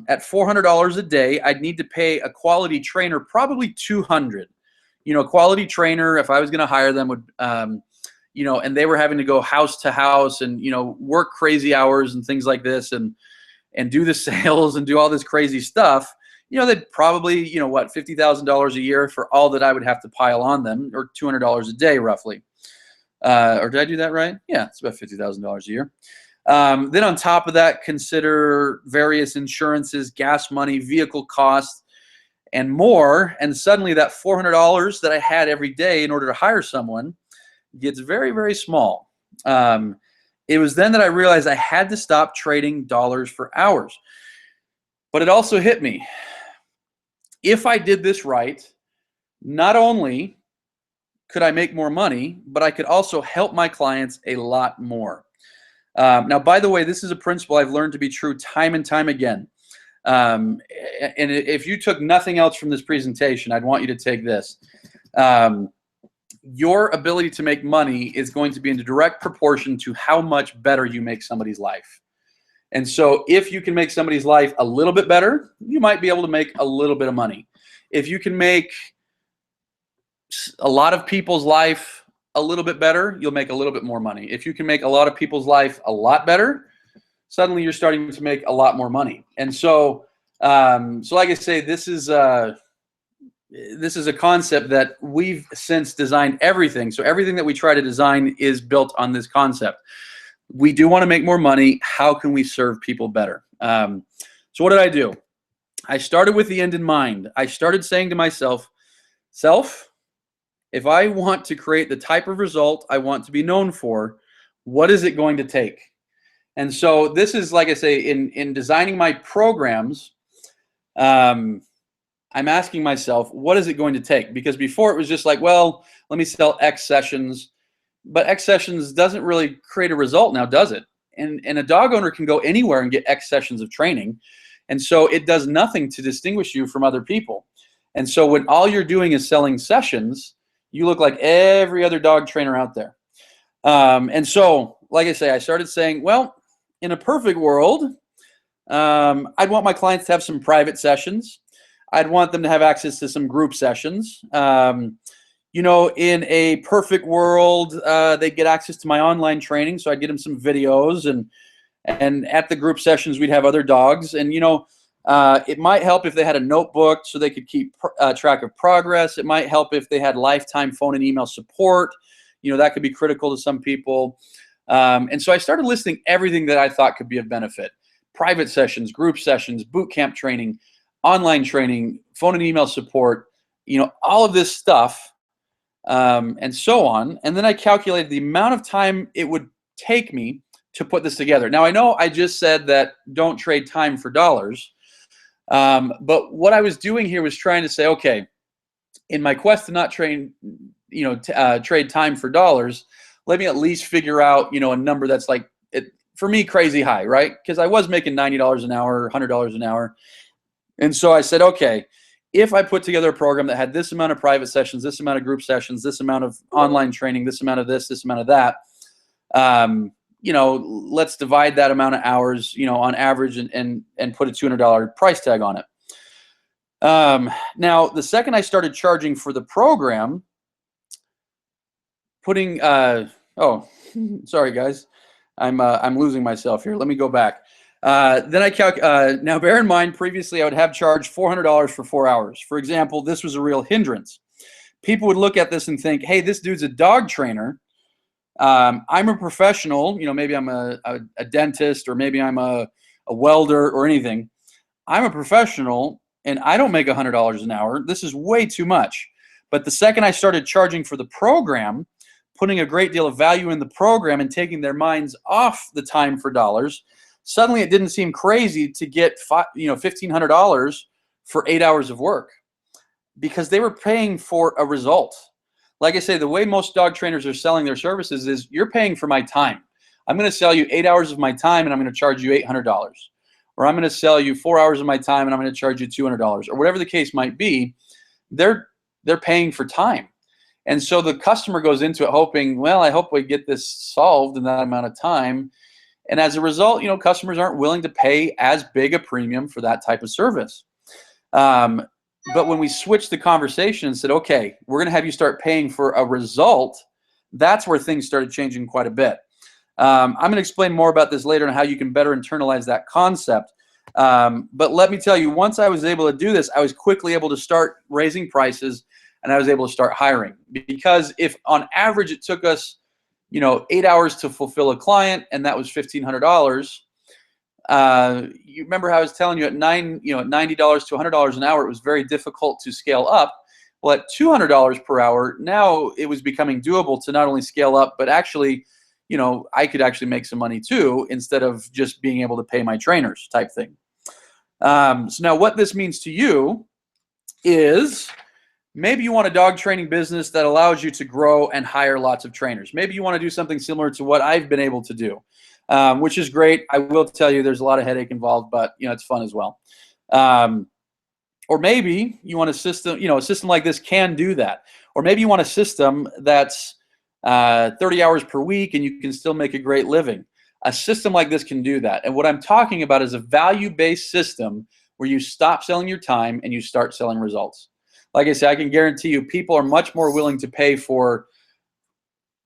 at $400 a day, I'd need to pay a quality trainer probably $200. A quality trainer, if I was going to hire them, would, and they were having to go house to house and, work crazy hours and things like this and do the sales and do all this crazy stuff. They'd probably, $50,000 a year for all that I would have to pile on them, or $200 a day roughly. Or did I do that right? Yeah, it's about $50,000 a year. Then on top of that, consider various insurances, gas money, vehicle costs, and more. And suddenly that $400 that I had every day in order to hire someone gets very, very small. It was then that I realized I had to stop trading dollars for hours. But it also hit me. If I did this right, not only could I make more money, but I could also help my clients a lot more. Now, by the way, this is a principle I've learned to be true time and time again. And if you took nothing else from this presentation, I'd want you to take this. Your ability to make money is going to be in direct proportion to how much better you make somebody's life. And so if you can make somebody's life a little bit better, you might be able to make a little bit of money. If you can make a lot of people's life a little bit better, you'll make a little bit more money. If you can make a lot of people's life a lot better, suddenly you're starting to make a lot more money. And so, like I say, this is a concept that we've since designed everything. So everything that we try to design is built on this concept. We do want to make more money. How can we serve people better? So what did I do? I started with the end in mind. I started saying to myself, if I want to create the type of result I want to be known for, what is it going to take? And so this is, like I say, in designing my programs, I'm asking myself, what is it going to take? Because before it was just like, well, let me sell X sessions. But X sessions doesn't really create a result now, does it? And a dog owner can go anywhere and get X sessions of training. And so it does nothing to distinguish you from other people. And so when all you're doing is selling sessions, you look like every other dog trainer out there. And so, like I say, I started saying, well, in a perfect world, I'd want my clients to have some private sessions. I'd want them to have access to some group sessions. In a perfect world, they'd get access to my online training, so I'd get them some videos, and at the group sessions, we'd have other dogs. And, it might help if they had a notebook so they could keep track of progress. It might help if they had lifetime phone and email support. That could be critical to some people. And so I started listing everything that I thought could be of benefit. Private sessions, group sessions, boot camp training, online training, phone and email support, all of this stuff. And so on. And then I calculated the amount of time it would take me to put this together. Now, I know I just said that don't trade time for dollars. But what I was doing here was trying to say, okay, in my quest to not trade time for dollars, let me at least figure out, a number that's like, for me, crazy high, right? Because I was making $90 an hour, $100 an hour. And so I said, okay, if I put together a program that had this amount of private sessions, this amount of group sessions, this amount of online training, this amount of this amount of that, let's divide that amount of hours, on average and put a $200 price tag on it. Now, the second I started charging for the program, putting Oh, sorry guys. I'm losing myself here. Let me go back. Then I now bear in mind, previously I would have charged $400 for 4 hours. For example, this was a real hindrance. People would look at this and think, hey, this dude's a dog trainer. I'm a professional, maybe I'm a dentist, or maybe I'm a welder or anything. I'm a professional and I don't make $100 an hour. This is way too much. But the second I started charging for the program, putting a great deal of value in the program and taking their minds off the time for dollars, suddenly it didn't seem crazy to get $1,500 for 8 hours of work, because they were paying for a result. Like I say, the way most dog trainers are selling their services is, you're paying for my time. I'm going to sell you 8 hours of my time and I'm going to charge you $800. Or I'm going to sell you 4 hours of my time and I'm going to charge you $200, or whatever the case might be. They're paying for time. And so the customer goes into it hoping, well, I hope we get this solved in that amount of time. And as a result, customers aren't willing to pay as big a premium for that type of service. But when we switched the conversation and said, okay, we're going to have you start paying for a result, that's where things started changing quite a bit. I'm going to explain more about this later and how you can better internalize that concept. But let me tell you, once I was able to do this, I was quickly able to start raising prices and I was able to start hiring. Because if on average it took us, 8 hours to fulfill a client, and that was $1,500, you remember how I was telling you at $90 to $100 an hour, it was very difficult to scale up. Well, at $200 per hour, now it was becoming doable to not only scale up, but actually, I could actually make some money too, instead of just being able to pay my trainers type thing. So now what this means to you is, maybe you want a dog training business that allows you to grow and hire lots of trainers. Maybe you want to do something similar to what I've been able to do, which is great. I will tell you, there's a lot of headache involved, but it's fun as well. Or maybe you want a system, a system like this can do that. Or maybe you want a system that's 30 hours per week and you can still make a great living. A system like this can do that. And what I'm talking about is a value-based system where you stop selling your time and you start selling results. Like I said, I can guarantee you people are much more willing to pay for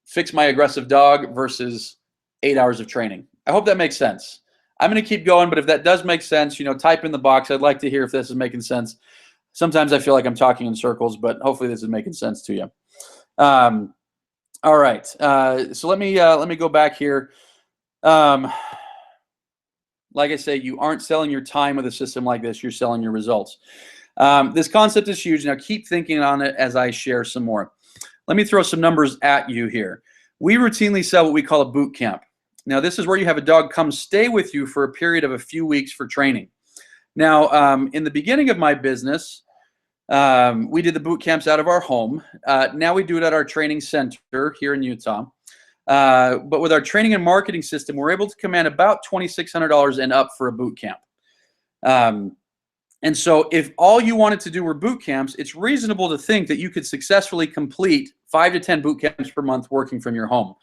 fix my aggressive dog versus 8 hours of training. I hope that makes sense. I'm going to keep going, but if that does make sense, type in the box. I'd like to hear if this is making sense. Sometimes I feel like I'm talking in circles, but hopefully this is making sense to you. All right. So let me go back here. Like I say, you aren't selling your time with a system like this. You're selling your results. This concept is huge. Now keep thinking on it as I share some more. Let me throw some numbers at you here. We routinely sell what we call a boot camp. Now this is where you have a dog come stay with you for a period of a few weeks for training. Now in the beginning of my business, we did the boot camps out of our home. Now we do it at our training center here in Utah. But with our training and marketing system, we're able to command about $2,600 and up for a boot camp. And so if all you wanted to do were boot camps, it's reasonable to think that you could successfully complete 5 to 10 boot camps per month working from your home.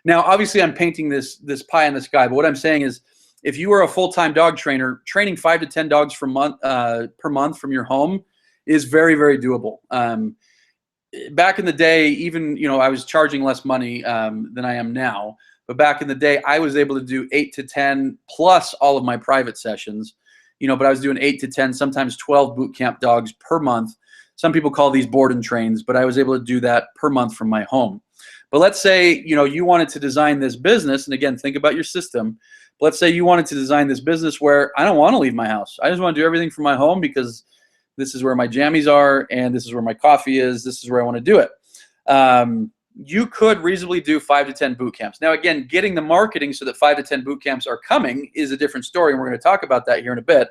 Now, obviously, I'm painting this pie in the sky, but what I'm saying is, if you are a full-time dog trainer, training 5 to 10 dogs per month from your home is very, very doable. Back in the day, even I was charging less money than I am now, but back in the day, I was able to do 8 to 10 plus all of my private sessions. But I was doing 8 to 10, sometimes 12 boot camp dogs per month. Some people call these board and trains, but I was able to do that per month from my home. But let's say, you wanted to design this business, and again, think about your system. But let's say you wanted to design this business where I don't want to leave my house. I just want to do everything from my home because this is where my jammies are and this is where my coffee is. This is where I want to do it. You could reasonably do 5 to 10 boot camps. Now, again, getting the marketing so that 5 to 10 boot camps are coming is a different story, and we're going to talk about that here in a bit.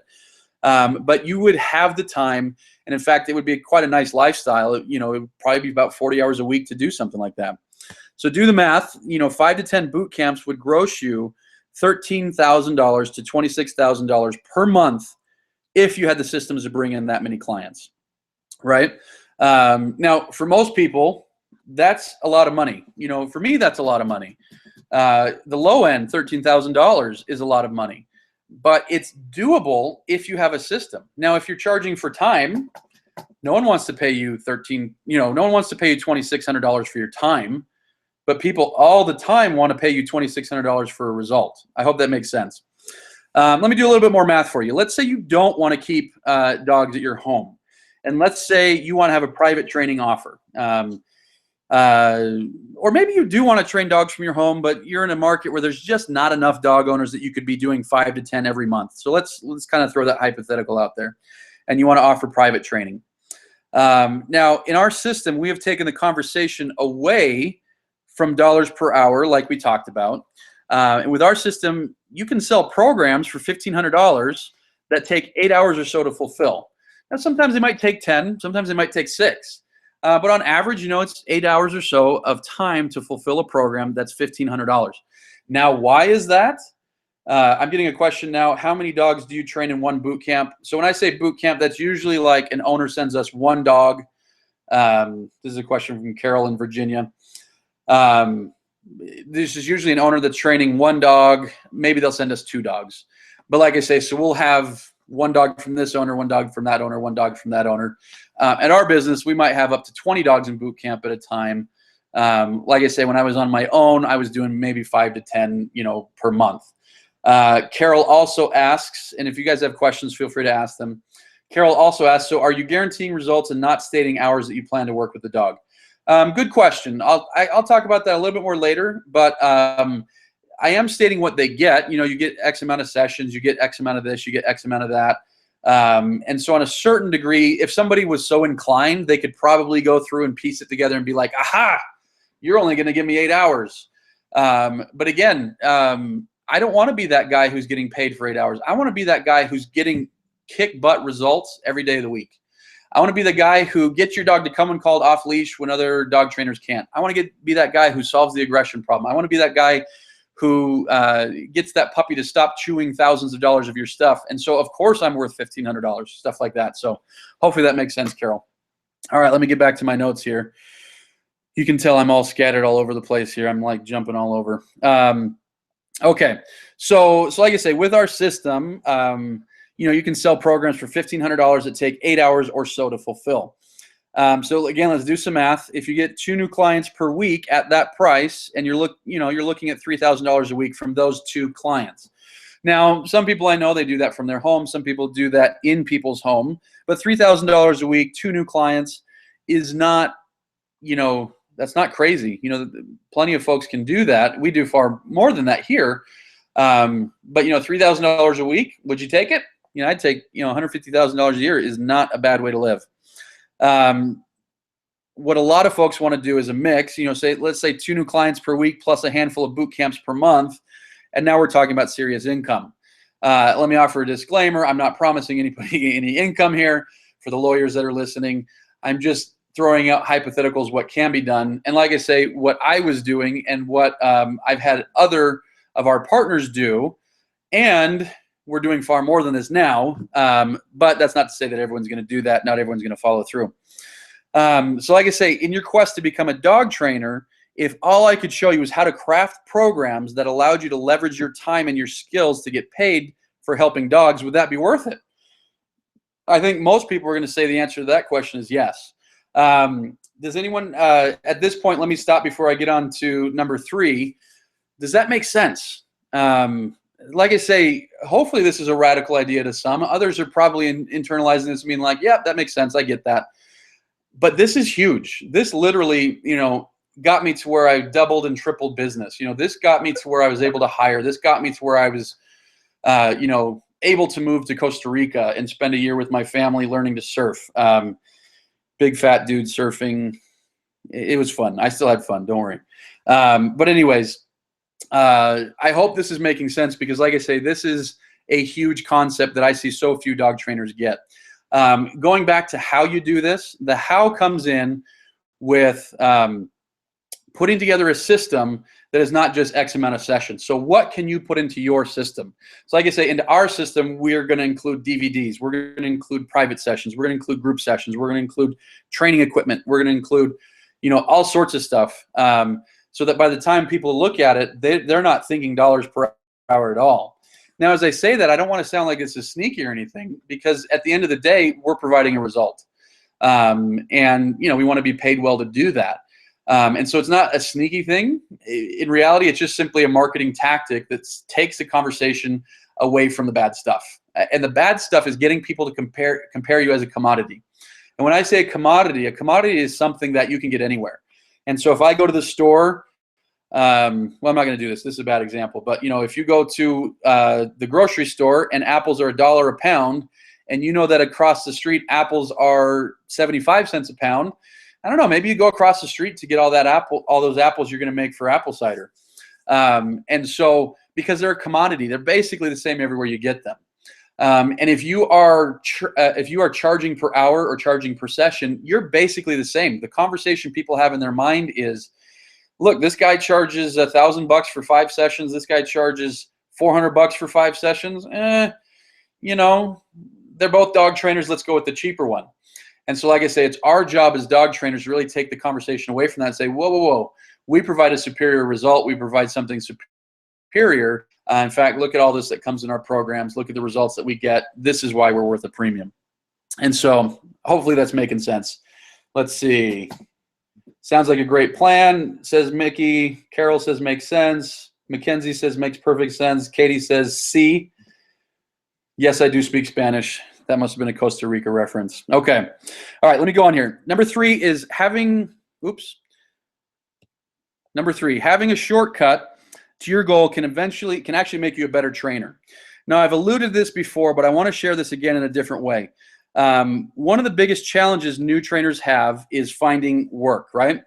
But you would have the time, and in fact, it would be quite a nice lifestyle. It would probably be about 40 hours a week to do something like that. So do the math. 5 to 10 boot camps would gross you $13,000 to $26,000 per month if you had the systems to bring in that many clients, right? Now, for most people, that's a lot of money. For me, that's a lot of money. The low end, $13,000 is a lot of money, but it's doable if you have a system. Now, if you're charging for time, no one wants to pay you no one wants to pay you $2,600 for your time. but people all the time want to pay you $2,600 for a result. I hope that makes sense. Let me do a little bit more math for you. Let's say you don't want to keep dogs at your home. And let's say you want to have a private training offer. Or maybe you do want to train dogs from your home, but you're in a market where there's just not enough dog owners that you could be doing 5 to 10 every month. So let's kind of throw that hypothetical out there. And you want to offer private training. Now, in our system, we have taken the conversation away from dollars per hour, like we talked about. And with our system, you can sell programs for $1,500 that take 8 hours or so to fulfill. Now, sometimes they might take 10, sometimes they might take 6. But on average, you know, it's 8 hours or so of time to fulfill a program that's $1,500. Now, why is that? I'm getting a question now. How many dogs do you train in one boot camp? So when I say boot camp, that's usually like an owner sends us one dog. This is a question from Carol in Virginia. This is usually an owner that's training one dog. Maybe they'll send us 2 dogs. But like I say, so we'll have one dog from this owner, one dog from that owner, one dog from that owner. At our business, we might have up to 20 dogs in boot camp at a time. Like I say, when I was on my own, I was doing maybe 5 to 10, you know, per month. Carol also asks, and if you guys have questions, feel free to ask them. Carol also asks, so are you guaranteeing results and not stating hours that you plan to work with the dog? Good question. I'll talk about that a little bit more later, but I am stating what they get. You know, you get X amount of sessions, you get X amount of this, you get X amount of that. And so on a certain degree, if somebody was so inclined, they could probably go through and piece it together and be like, aha, you're only going to give me 8 hours. But again, I don't want to be that guy who's getting paid for 8 hours. I want to be that guy who's getting kick butt results every day of the week. I want to be the guy who gets your dog to come and called off leash when other dog trainers can't. I want to be that guy who solves the aggression problem. I want to be that guy who gets that puppy to stop chewing thousands of dollars of your stuff. And so, of course, I'm worth $1,500, stuff like that. So hopefully that makes sense, Carol. All right, let me get back to my notes here. You can tell I'm all scattered all over the place here. I'm like jumping all over. Okay, so like I say, with our system, you know, you can sell programs for $1,500 that take 8 hours or so to fulfill. So again, let's do some math. If you get 2 new clients per week at that price, and you're looking at $3,000 a week from those 2 clients. Now, some people I know, they do that from their home. Some people do that in people's home. But $3,000 a week, 2 new clients is not, you know, that's not crazy. You know, plenty of folks can do that. We do far more than that here. But, you know, $3,000 a week, would you take it? You know, I'd take, you know, $150,000 a year is not a bad way to live. What a lot of folks want to do is a mix, you know, let's say 2 new clients per week plus a handful of boot camps per month. And now we're talking about serious income. Let me offer a disclaimer. I'm not promising anybody any income here for the lawyers that are listening. I'm just throwing out hypotheticals, what can be done. And like I say, what I was doing and what I've had other of our partners do, and we're doing far more than this now, but that's not to say that everyone's going to do that. Not everyone's going to follow through. So like I say, in your quest to become a dog trainer, if all I could show you was how to craft programs that allowed you to leverage your time and your skills to get paid for helping dogs, would that be worth it? I think most people are going to say the answer to that question is yes. Does anyone, at this point, let me stop before I get on to number 3. Does that make sense? Like I say, hopefully this is a radical idea to some. Others are probably internalizing this and being like, yeah, that makes sense. I get that. But this is huge. This literally, you know, got me to where I doubled and tripled business. You know, this got me to where I was able to hire. This got me to where I was, you know, able to move to Costa Rica and spend a year with my family learning to surf. Big fat dude surfing. It was fun. I still had fun. Don't worry. But anyways, I hope this is making sense because, like I say, this is a huge concept that I see so few dog trainers get. Going back to how you do this, the how comes in with putting together a system that is not just X amount of sessions. So what can you put into your system? So like I say, into our system, we're going to include DVDs. We're going to include private sessions. We're going to include group sessions. We're going to include training equipment. We're going to include, you know, all sorts of stuff. So that by the time people look at it, they're not thinking dollars per hour at all. Now, as I say that, I don't want to sound like this is sneaky or anything, because at the end of the day, we're providing a result. And, you know, we want to be paid well to do that. And so it's not a sneaky thing. In reality, it's just simply a marketing tactic that takes the conversation away from the bad stuff. And the bad stuff is getting people to compare you as a commodity. And when I say a commodity is something that you can get anywhere. And so if I go to the store, well, I'm not going to do this. This is a bad example. But, you know, if you go to the grocery store and apples are $1 a pound, and you know that across the street apples are 75 cents a pound, I don't know, maybe you go across the street to get all those apples you're going to make for apple cider. And so because they're a commodity, they're basically the same everywhere you get them. And if you are charging per hour or charging per session, you're basically the same. The conversation people have in their mind is, look, this guy charges $1,000 for 5 sessions. This guy charges $400 for 5 sessions. You know, they're both dog trainers. Let's go with the cheaper one. And so, like I say, it's our job as dog trainers to really take the conversation away from that and say, whoa, whoa, whoa. We provide a superior result. We provide something superior. In fact, look at all this that comes in our programs. Look at the results that we get. This is why we're worth a premium. And so hopefully that's making sense. Let's see. Sounds like a great plan, says Mickey. Carol says makes sense. Mackenzie says makes perfect sense. Katie says C. Yes, I do speak Spanish. That must have been a Costa Rica reference. Okay. All right, let me go on here. Number 3 is having a shortcut to your goal can actually make you a better trainer. Now, I've alluded to this before, but I want to share this again in a different way. One of the biggest challenges new trainers have is finding work, right?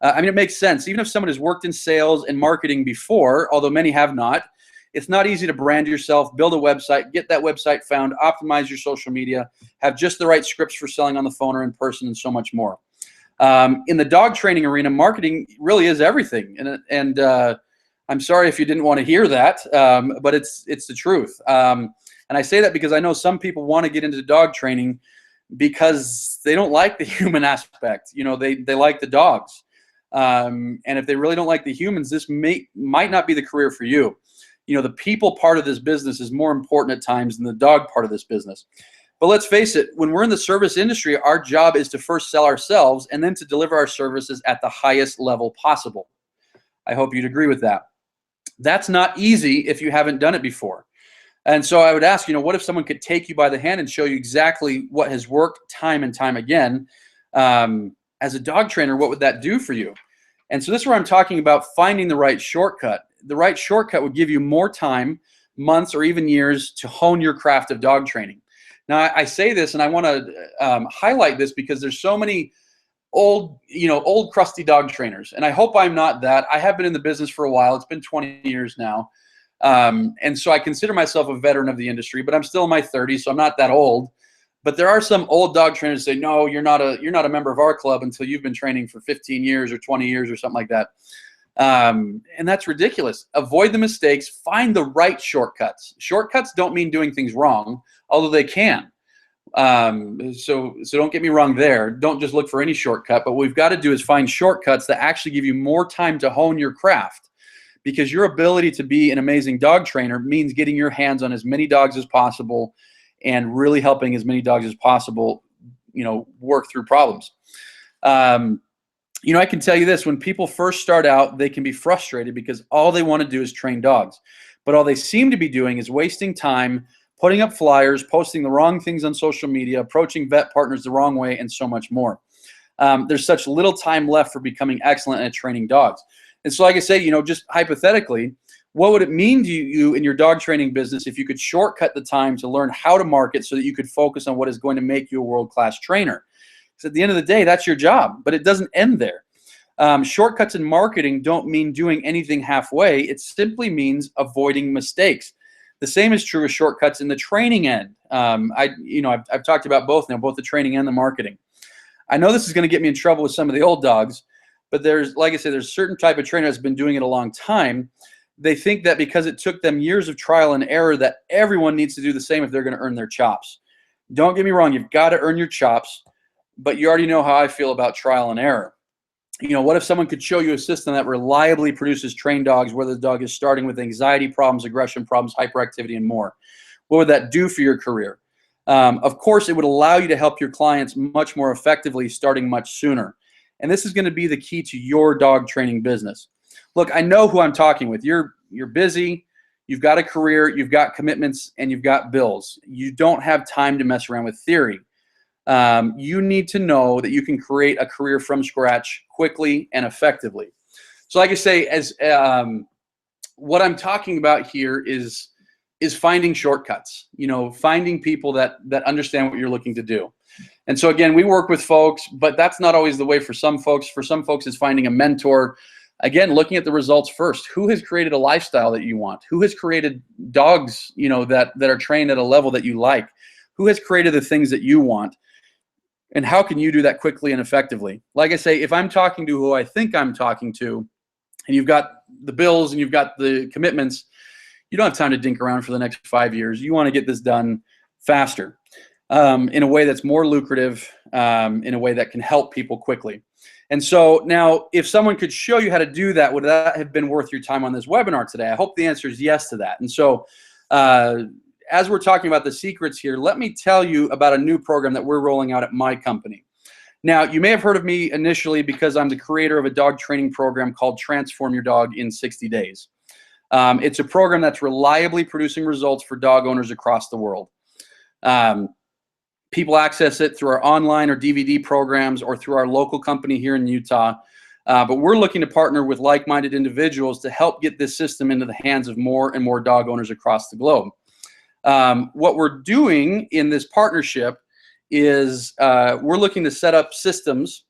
I mean, it makes sense. Even if someone has worked in sales and marketing before, although many have not, it's not easy to brand yourself, build a website, get that website found, optimize your social media, have just the right scripts for selling on the phone or in person, and so much more. In the dog training arena, marketing really is everything. And I'm sorry if you didn't want to hear that, but it's the truth. And I say that because I know some people want to get into dog training because they don't like the human aspect. You know, they like the dogs. And if they really don't like the humans, this might not be the career for you. You know, the people part of this business is more important at times than the dog part of this business. But let's face it, when we're in the service industry, our job is to first sell ourselves and then to deliver our services at the highest level possible. I hope you'd agree with that. That's not easy if you haven't done it before. And so I would ask, you know, what if someone could take you by the hand and show you exactly what has worked time and time again? As a dog trainer, what would that do for you? And so this is where I'm talking about finding the right shortcut. The right shortcut would give you more time, months, or even years to hone your craft of dog training. Now, I say this, and I want to highlight this because there's so many old crusty dog trainers, and I hope I'm not that. I have been in the business for a while. It's been 20 years now, and so I consider myself a veteran of the industry, but I'm still in my 30s, so I'm not that old. But there are some old dog trainers that say, no, you're not a member of our club until you've been training for 15 years or 20 years or something like that. And that's ridiculous. Avoid the mistakes. Find the right shortcuts. Shortcuts don't mean doing things wrong, although they can. So don't get me wrong there. Don't just look for any shortcut. But what we've got to do is find shortcuts that actually give you more time to hone your craft. Because your ability to be an amazing dog trainer means getting your hands on as many dogs as possible and really helping as many dogs as possible, you know, work through problems. You know, I can tell you this, when people first start out, they can be frustrated because all they want to do is train dogs. But all they seem to be doing is wasting time, putting up flyers, posting the wrong things on social media, approaching vet partners the wrong way, and so much more. There's such little time left for becoming excellent at training dogs. And so like I say, you know, just hypothetically, what would it mean to you in your dog training business if you could shortcut the time to learn how to market so that you could focus on what is going to make you a world-class trainer? Because at the end of the day, that's your job, but it doesn't end there. Shortcuts in marketing don't mean doing anything halfway. It simply means avoiding mistakes. The same is true with shortcuts in the training end. I've talked about both now, both the training and the marketing. I know this is going to get me in trouble with some of the old dogs, but there's, like I said, there's a certain type of trainer that's been doing it a long time. They think that because it took them years of trial and error that everyone needs to do the same if they're going to earn their chops. Don't get me wrong, you've got to earn your chops, but you already know how I feel about trial and error. You know, what if someone could show you a system that reliably produces trained dogs, whether the dog is starting with anxiety problems, aggression problems, hyperactivity, and more? What would that do for your career? Of course, it would allow you to help your clients much more effectively starting much sooner. And this is going to be the key to your dog training business. Look, I know who I'm talking with. You're busy. You've got a career, you've got commitments, and you've got bills. You don't have time to mess around with theory. You need to know that you can create a career from scratch quickly and effectively. So like I say, as what I'm talking about here is finding shortcuts, finding people that understand what you're looking to do. And so again, we work with folks, but that's not always the way for some folks. For some folks, it's finding a mentor. Again, looking at the results first. Who has created a lifestyle that you want? Who has created dogs, that are trained at a level that you like? Who has created the things that you want? And how can you do that quickly and effectively? Like I say, if I'm talking to who I think I'm talking to, and you've got the bills and you've got the commitments, you don't have time to dink around for the next 5 years. You want to get this done faster, in a way that's more lucrative, in a way that can help people quickly. And so now, if someone could show you how to do that, would that have been worth your time on this webinar today? I hope the answer is yes to that. And so as we're talking about the secrets here, let me tell you about a new program that we're rolling out at my company. Now, you may have heard of me initially because I'm the creator of a dog training program called Transform Your Dog in 60 Days. It's a program that's reliably producing results for dog owners across the world. People access it through our online or DVD programs or through our local company here in Utah. But we're looking to partner with like-minded individuals to help get this system into the hands of more and more dog owners across the globe. What we're doing in this partnership is we're looking to set up systems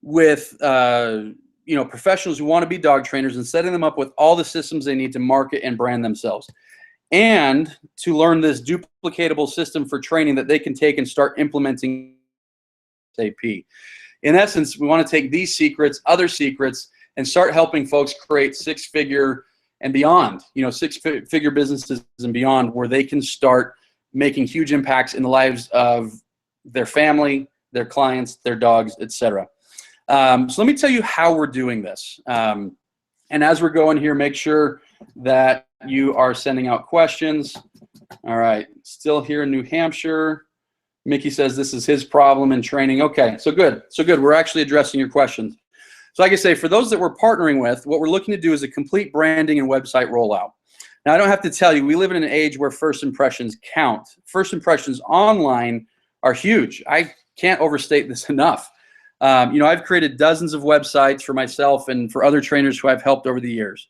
with professionals who want to be dog trainers and setting them up with all the systems they need to market and brand themselves, and to learn this duplicatable system for training that they can take and start implementing ASAP. In essence, we want to take these secrets, other secrets, and start helping folks create six-figure and beyond, six-figure businesses and beyond, where they can start making huge impacts in the lives of their family, their clients, their dogs, etc. So let me tell you how we're doing this. And as we're going here, make sure that you are sending out questions. All right, still here in New Hampshire. Mickey says this is his problem in training. Okay, so good. We're actually addressing your questions. So like I say, for those that we're partnering with, what we're looking to do is a complete branding and website rollout. Now, I don't have to tell you, we live in an age where first impressions count. First impressions online are huge. I can't overstate this enough. I've created dozens of websites for myself and for other trainers who I've helped over the years.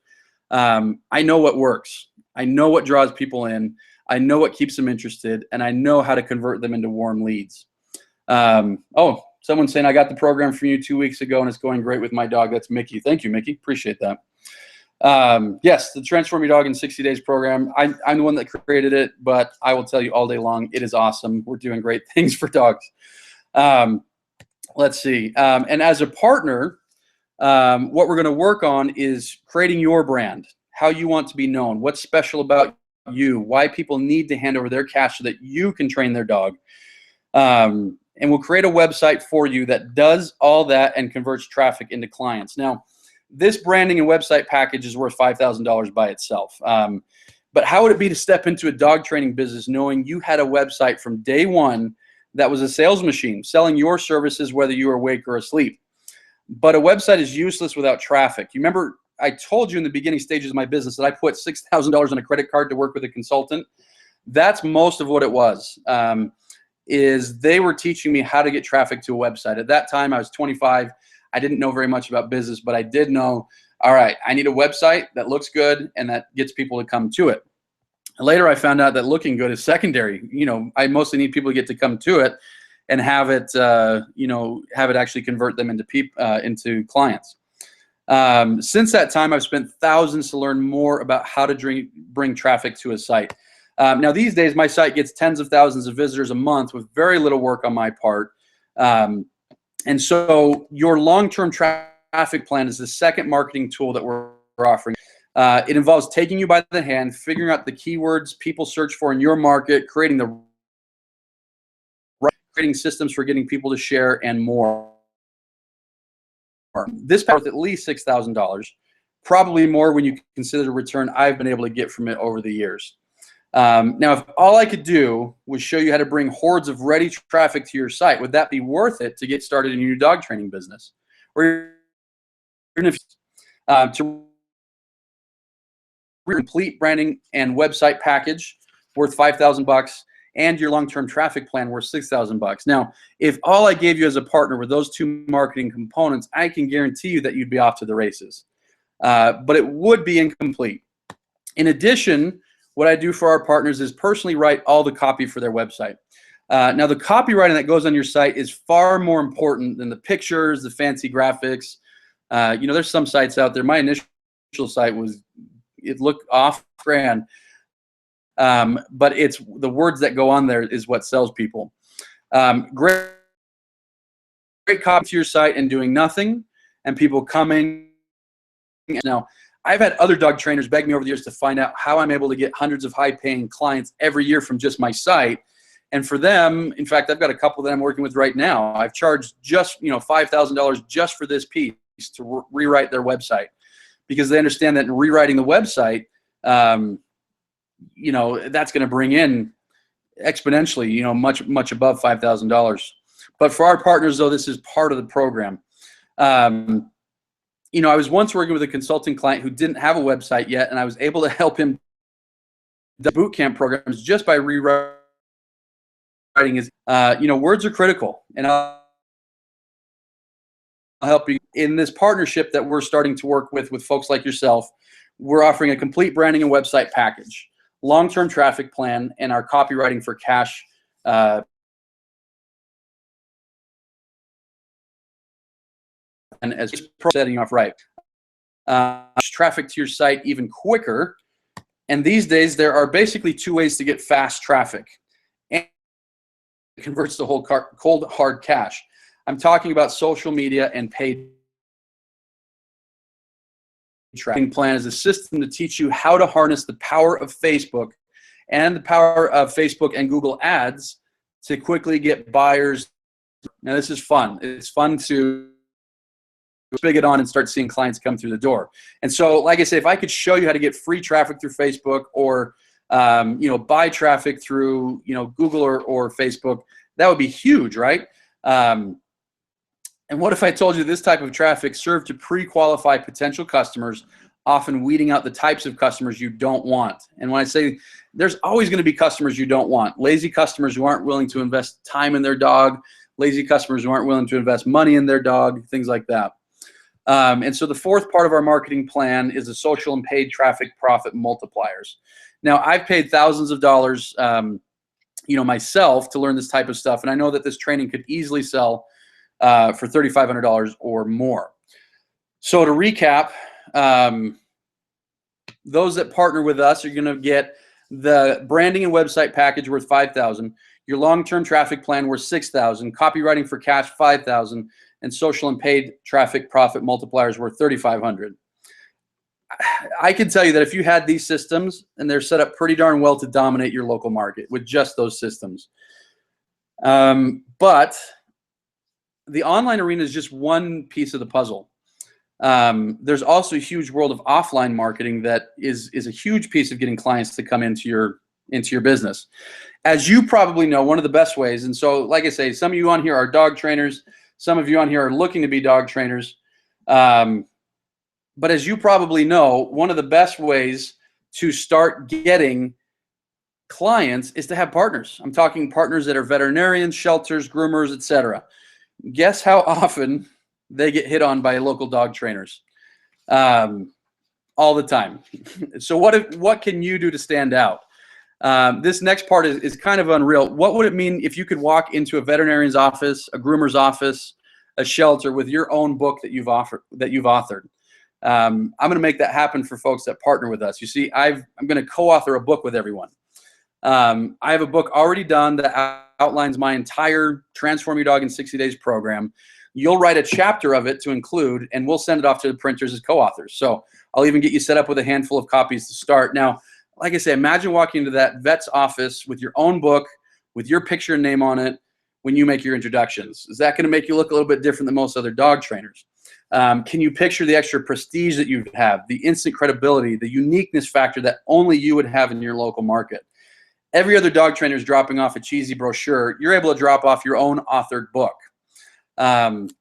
I know what works. I know what draws people in. I know what keeps them interested, and I know how to convert them into warm leads. Oh, someone's saying, I got the program from you 2 weeks ago, and it's going great with my dog. That's Mickey. Thank you, Mickey. Appreciate that. Yes, the Transform Your Dog in 60 Days program. I'm the one that created it, but I will tell you all day long, it is awesome. We're doing great things for dogs. Let's see. And as a partner, what we're going to work on is creating your brand, how you want to be known, what's special about you, why people need to hand over their cash so that you can train their dog. And we'll create a website for you that does all that and converts traffic into clients. Now, this branding and website package is worth $5,000 by itself. But how would it be to step into a dog training business knowing you had a website from day one that was a sales machine, selling your services whether you were awake or asleep? But a website is useless without traffic. You remember I told you in the beginning stages of my business that I put $6,000 on a credit card to work with a consultant. That's most of what it was, is they were teaching me how to get traffic to a website. At that time, I was 25. I didn't know very much about business, but I did know, all right, I need a website that looks good and that gets people to come to it. Later, I found out that looking good is secondary. I mostly need people to get to come to it and have it, have it actually convert them into clients. Since that time, I've spent thousands to learn more about how to bring traffic to a site. Now, these days, my site gets tens of thousands of visitors a month with very little work on my part. And so your long-term traffic plan is the second marketing tool that we're offering. It involves taking you by the hand, figuring out the keywords people search for in your market, creating systems for getting people to share, and more. This is worth at least $6,000, probably more when you consider the return I've been able to get from it over the years. Now, if all I could do was show you how to bring hordes of ready traffic to your site, would that be worth it to get started in your dog training business? Or even if to complete branding and website package worth $5,000 and your long-term traffic plan worth $6,000. Now, if all I gave you as a partner were those two marketing components, I can guarantee you that you'd be off to the races. But it would be incomplete. In addition, what I do for our partners is personally write all the copy for their website. Now, the copywriting that goes on your site is far more important than the pictures, the fancy graphics. You know, there's some sites out there. My initial site it looked off brand, but it's the words that go on there is what sells people. Great copy to your site and doing nothing, and people coming. Now, I've had other dog trainers beg me over the years to find out how I'm able to get hundreds of high-paying clients every year from just my site. And for them, in fact, I've got a couple that I'm working with right now. I've charged just $5,000 just for this piece to rewrite their website, because they understand that in rewriting the website, that's going to bring in exponentially, much above $5,000. But for our partners, though, this is part of the program. I was once working with a consulting client who didn't have a website yet, and I was able to help him the boot camp programs just by rewriting his, words are critical, and I'll help you in this partnership that we're starting to work with folks like yourself. We're offering a complete branding and website package, long-term traffic plan, and our copywriting for cash. And as setting off right, traffic to your site even quicker. And these days, there are basically two ways to get fast traffic, and it converts the whole cold hard cash. I'm talking about social media and paid traffic. Plan is a system to teach you how to harness the power of Facebook and the power of Facebook and Google Ads to quickly get buyers. Now, this is fun. It's fun to spigot on and start seeing clients come through the door. And so, like I say, if I could show you how to get free traffic through Facebook, or buy traffic through Google or Facebook, that would be huge, right? And what if I told you this type of traffic served to pre-qualify potential customers, often weeding out the types of customers you don't want? And when I say there's always going to be customers you don't want, lazy customers who aren't willing to invest time in their dog, lazy customers who aren't willing to invest money in their dog, things like that. And so the fourth part of our marketing plan is the social and paid traffic profit multipliers. Now, I've paid thousands of dollars, myself to learn this type of stuff, and I know that this training could easily sell for $3,500 or more. So to recap, those that partner with us are going to get the branding and website package worth $5,000, your long-term traffic plan worth $6,000, copywriting for cash $5,000, and social and paid traffic profit multipliers worth $3,500. I can tell you that if you had these systems, and they're set up pretty darn well to dominate your local market with just those systems. But the online arena is just one piece of the puzzle. There's also a huge world of offline marketing that is a huge piece of getting clients to come into your business. As you probably know, one of the best ways, and so like I say, some of you on here are dog trainers, some of you on here are looking to be dog trainers. But as you probably know, one of the best ways to start getting clients is to have partners. I'm talking partners that are veterinarians, shelters, groomers, etc. Guess how often they get hit on by local dog trainers? All the time. So what can you do to stand out? This next part is kind of unreal. What would it mean if you could walk into a veterinarian's office, a groomer's office, a shelter with your own book that you've authored? I'm going to make that happen for folks that partner with us. You see, I'm going to co-author a book with everyone. I have a book already done that outlines my entire Transform Your Dog in 60 Days program. You'll write a chapter of it to include, and we'll send it off to the printers as co-authors. So I'll even get you set up with a handful of copies to start. Now, like I say, imagine walking into that vet's office with your own book, with your picture and name on it when you make your introductions. Is that going to make you look a little bit different than most other dog trainers? Can you picture the extra prestige that you have, the instant credibility, the uniqueness factor that only you would have in your local market? Every other dog trainer is dropping off a cheesy brochure. You're able to drop off your own authored book. Not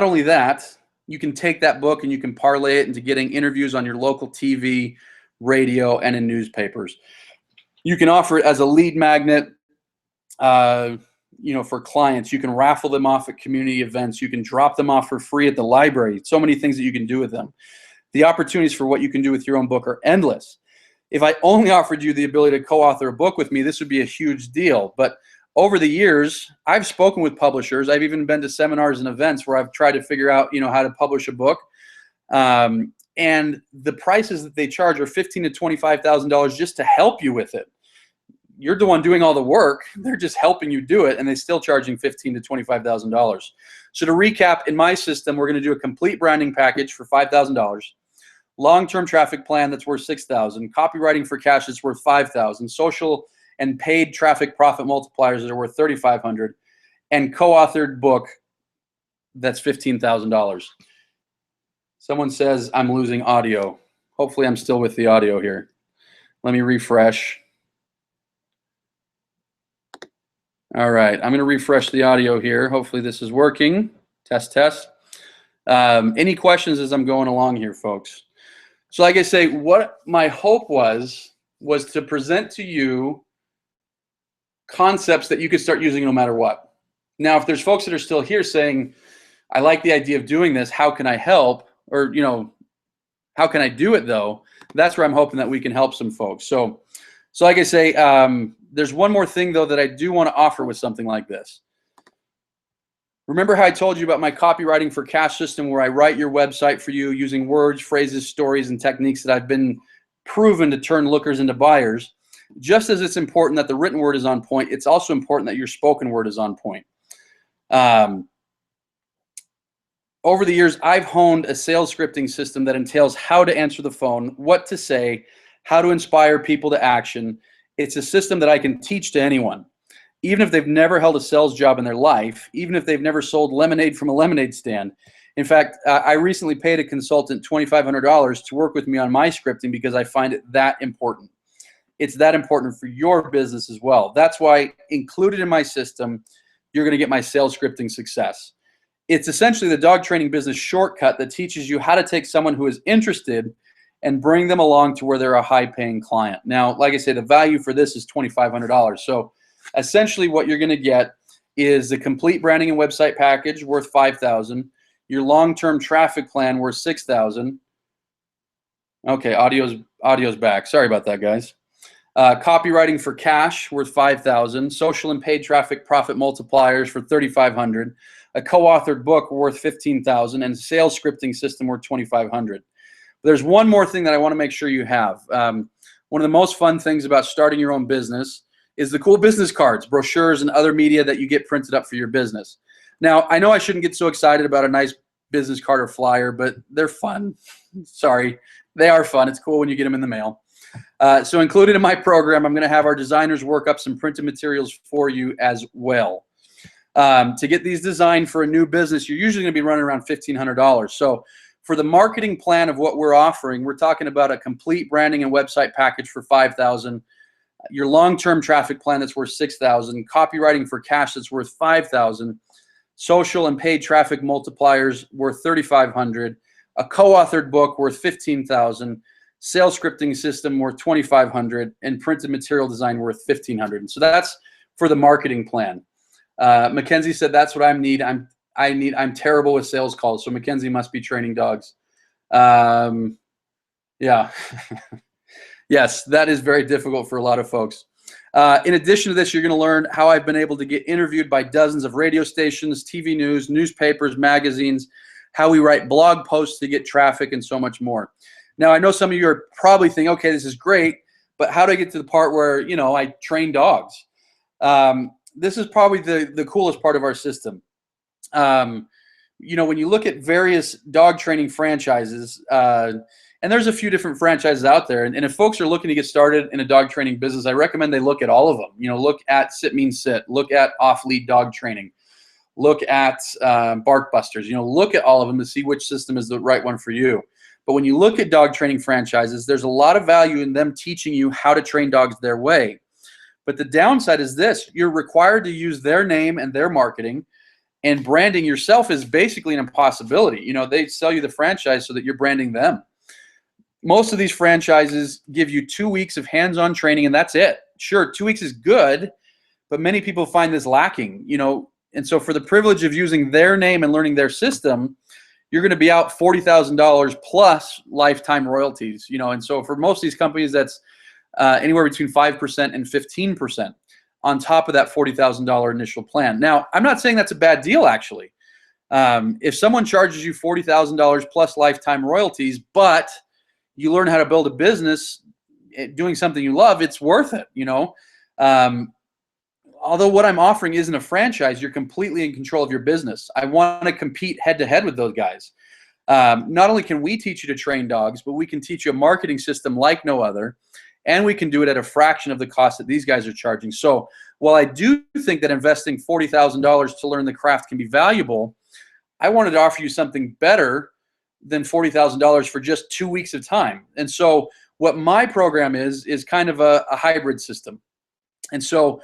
only that, you can take that book and you can parlay it into getting interviews on your local TV, radio, and in newspapers. You can offer it as a lead magnet, for clients. You can raffle them off at community events. You can drop them off for free at the library. So many things that you can do with them. The opportunities for what you can do with your own book are endless. If I only offered you the ability to co-author a book with me, this would be a huge deal. But over the years, I've spoken with publishers. I've even been to seminars and events where I've tried to figure out, how to publish a book. And the prices that they charge are $15,000 to $25,000 just to help you with it. You're the one doing all the work. They're just helping you do it, and they're still charging $15,000 to $25,000. So to recap, in my system, we're going to do a complete branding package for $5,000. Long-term traffic plan that's worth $6,000. Copywriting for cash that's worth $5,000. Social and paid traffic profit multipliers that are worth $3,500, and co-authored book that's $15,000. Someone says I'm losing audio. Hopefully I'm still with the audio here. Let me refresh. All right, I'm going to refresh the audio here. Hopefully this is working. Test, test. Any questions as I'm going along here, folks? So like I say, what my hope was to present to you concepts that you could start using no matter what. Now, if there's folks that are still here saying, I like the idea of doing this, how can I help? Or, how can I do it though? That's where I'm hoping that we can help some folks. So like I say, there's one more thing though that I do want to offer with something like this. Remember how I told you about my copywriting for cash system where I write your website for you using words, phrases, stories, and techniques that I've been proven to turn lookers into buyers? Just as it's important that the written word is on point, it's also important that your spoken word is on point. Over the years, I've honed a sales scripting system that entails how to answer the phone, what to say, how to inspire people to action. It's a system that I can teach to anyone, even if they've never held a sales job in their life, even if they've never sold lemonade from a lemonade stand. In fact, I recently paid a consultant $2,500 to work with me on my scripting because I find it that important. It's that important for your business as well. That's why included in my system, you're going to get my sales scripting success. It's essentially the dog training business shortcut that teaches you how to take someone who is interested and bring them along to where they're a high-paying client. Now, like I say, the value for this is $2,500. So essentially what you're going to get is the complete branding and website package worth $5,000, your long-term traffic plan worth $6,000. Okay, audio's back. Sorry about that, guys. Copywriting for cash worth $5,000, social and paid traffic profit multipliers for $3,500, a co-authored book worth $15,000, and sales scripting system worth $2,500. There's one more thing that I want to make sure you have. One of the most fun things about starting your own business is the cool business cards, brochures, and other media that you get printed up for your business. Now, I know I shouldn't get so excited about a nice business card or flyer, but they're fun. Sorry, they are fun. It's cool when you get them in the mail. So included in my program, I'm going to have our designers work up some printed materials for you as well. To get these designed for a new business, you're usually going to be running around $1,500. So for the marketing plan of what we're offering, we're talking about a complete branding and website package for $5,000, your long-term traffic plan that's worth $6,000, copywriting for cash that's worth $5,000, social and paid traffic multipliers worth $3,500, a co-authored book worth $15,000, sales scripting system worth $2,500, and printed material design worth $1,500. So that's for the marketing plan. Mackenzie said that's what I need. I'm terrible with sales calls, so Mackenzie must be training dogs. Yeah. Yes, that is very difficult for a lot of folks. In addition to this, you're going to learn how I've been able to get interviewed by dozens of radio stations, TV news, newspapers, magazines, how we write blog posts to get traffic, and so much more. Now, I know some of you are probably thinking, okay, this is great, but how do I get to the part where, I train dogs? This is probably the coolest part of our system. When you look at various dog training franchises, and there's a few different franchises out there, and if folks are looking to get started in a dog training business, I recommend they look at all of them. Look at Sit Means Sit, look at off-lead dog training, look at Bark Busters, look at all of them to see which system is the right one for you. But when you look at dog training franchises, there's a lot of value in them teaching you how to train dogs their way. But the downside is this: you're required to use their name and their marketing, and branding yourself is basically an impossibility. You know, they sell you the franchise so that you're branding them. Most of these franchises give you 2 weeks of hands-on training, and that's it. Sure, 2 weeks is good, but many people find this lacking, you know. And so for the privilege of using their name and learning their system, you're going to be out $40,000 plus lifetime royalties, you know. And so for most of these companies, that's anywhere between 5% and 15% on top of that $40,000 initial plan. Now, I'm not saying that's a bad deal, actually. If someone charges you $40,000 plus lifetime royalties, but you learn how to build a business doing something you love, it's worth it, you know. Although what I'm offering isn't a franchise, you're completely in control of your business. I want to compete head to head with those guys. Not only can we teach you to train dogs, but we can teach you a marketing system like no other, and we can do it at a fraction of the cost that these guys are charging. So while I do think that investing $40,000 to learn the craft can be valuable, I wanted to offer you something better than $40,000 for just 2 weeks of time. And so what my program is kind of a hybrid system. And so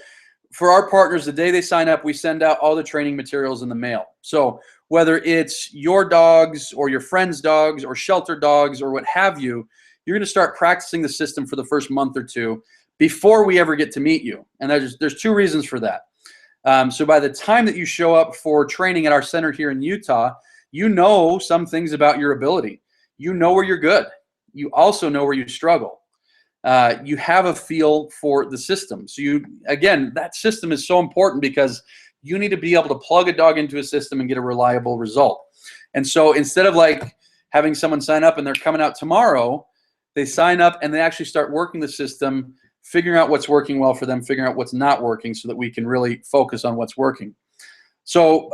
for our partners, the day they sign up, we send out all the training materials in the mail. So whether it's your dogs or your friends' dogs or shelter dogs or what have you, you're going to start practicing the system for the first month or two before we ever get to meet you. And there's 2 reasons for that. So by the time that you show up for training at our center here in Utah, you know some things about your ability. You know where you're good. You also know where you struggle. You have a feel for the system. So again, that system is so important because you need to be able to plug a dog into a system and get a reliable result. And so instead of like having someone sign up and they're coming out tomorrow, they sign up and they actually start working the system, figuring out what's working well for them, figuring out what's not working so that we can really focus on what's working. So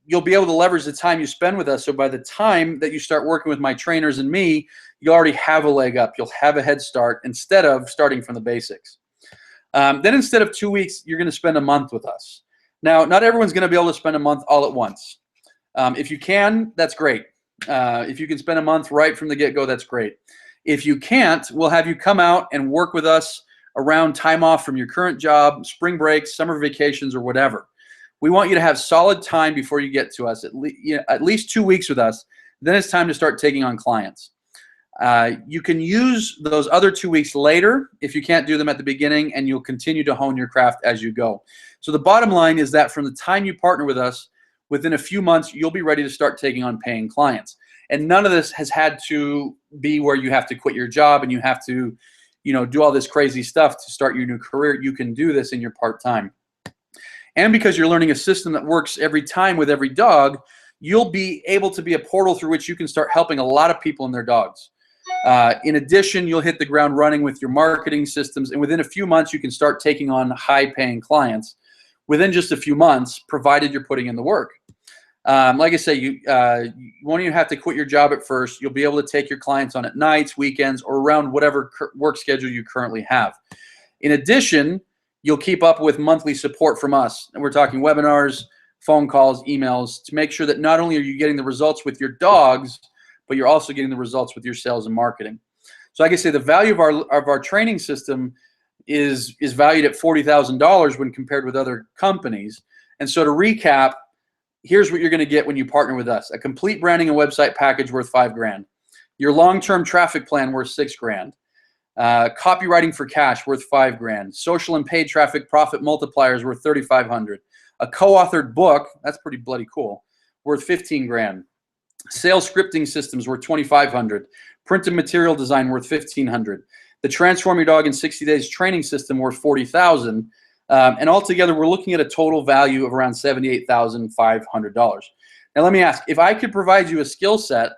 you'll be able to leverage the time you spend with us. So by the time that you start working with my trainers and me, you already have a leg up. You'll have a head start instead of starting from the basics. Then instead of 2 weeks, you're going to spend a month with us. Now, not everyone's going to be able to spend a month all at once. If you can, that's great. If you can spend a month right from the get-go, that's great. If you can't, we'll have you come out and work with us around time off from your current job, spring breaks, summer vacations, or whatever. We want you to have solid time before you get to us, at least 2 weeks with us. Then it's time to start taking on clients. You can use those other 2 weeks later if you can't do them at the beginning, and you'll continue to hone your craft as you go. So the bottom line is that from the time you partner with us, within a few months, you'll be ready to start taking on paying clients. And none of this has had to be where you have to quit your job and you have to, you know, do all this crazy stuff to start your new career. You can do this in your part-time. And because you're learning a system that works every time with every dog, you'll be able to be a portal through which you can start helping a lot of people and their dogs. In addition, you'll hit the ground running with your marketing systems, and within a few months, you can start taking on high-paying clients within just a few months, provided you're putting in the work. Like I say, you won't even have to quit your job at first. You'll be able to take your clients on at nights, weekends, or around whatever work schedule you currently have. In addition, you'll keep up with monthly support from us. And we're talking webinars, phone calls, emails, to make sure that not only are you getting the results with your dogs, but you're also getting the results with your sales and marketing. So like I say, the value of our training system is valued at $40,000 when compared with other companies. And so to recap, here's what you're going to get when you partner with us: a complete branding and website package worth $5,000, your long-term traffic plan worth $6,000, copywriting for cash worth $5,000, social and paid traffic profit multipliers worth $3,500, a co-authored book, that's pretty bloody cool, worth $15,000, sales scripting systems worth $2,500, printed material design worth $1,500, the Transform Your Dog in 60 Days training system worth $40,000, and altogether we're looking at a total value of around $78,500. Now let me ask, if I could provide you a skill set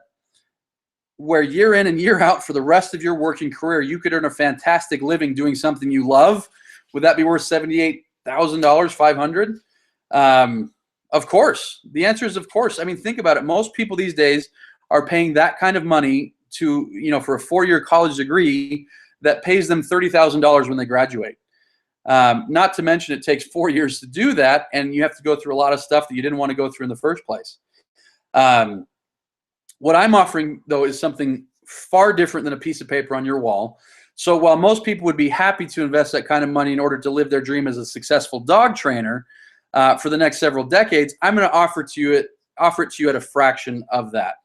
where year in and year out for the rest of your working career, you could earn a fantastic living doing something you love, would that be worth $78,500? Of course. The answer is of course. I mean, think about it. Most people these days are paying that kind of money to, you know, for a 4-year college degree that pays them $30,000 when they graduate. Not to mention it takes 4 years to do that, and you have to go through a lot of stuff that you didn't want to go through in the first place. What I'm offering, though, is something far different than a piece of paper on your wall. So while most people would be happy to invest that kind of money in order to live their dream as a successful dog trainer for the next several decades, I'm going to offer it to you at a fraction of that.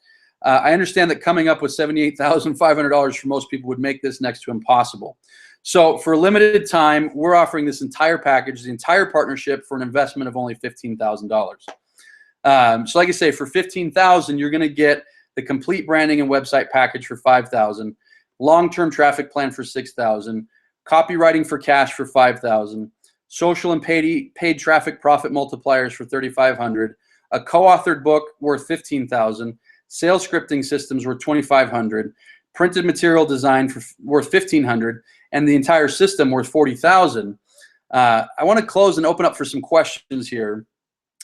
I understand that coming up with $78,500 for most people would make this next to impossible. So for a limited time, we're offering this entire package, the entire partnership, for an investment of only $15,000. So like I say, for $15,000, you're going to get the complete branding and website package for $5,000, long-term traffic plan for $6,000, copywriting for cash for $5,000, social and paid traffic profit multipliers for $3,500, a co-authored book worth $15,000, sales scripting systems worth $2,500, printed material design worth $1,500, and the entire system worth $40,000. I want to close and open up for some questions here.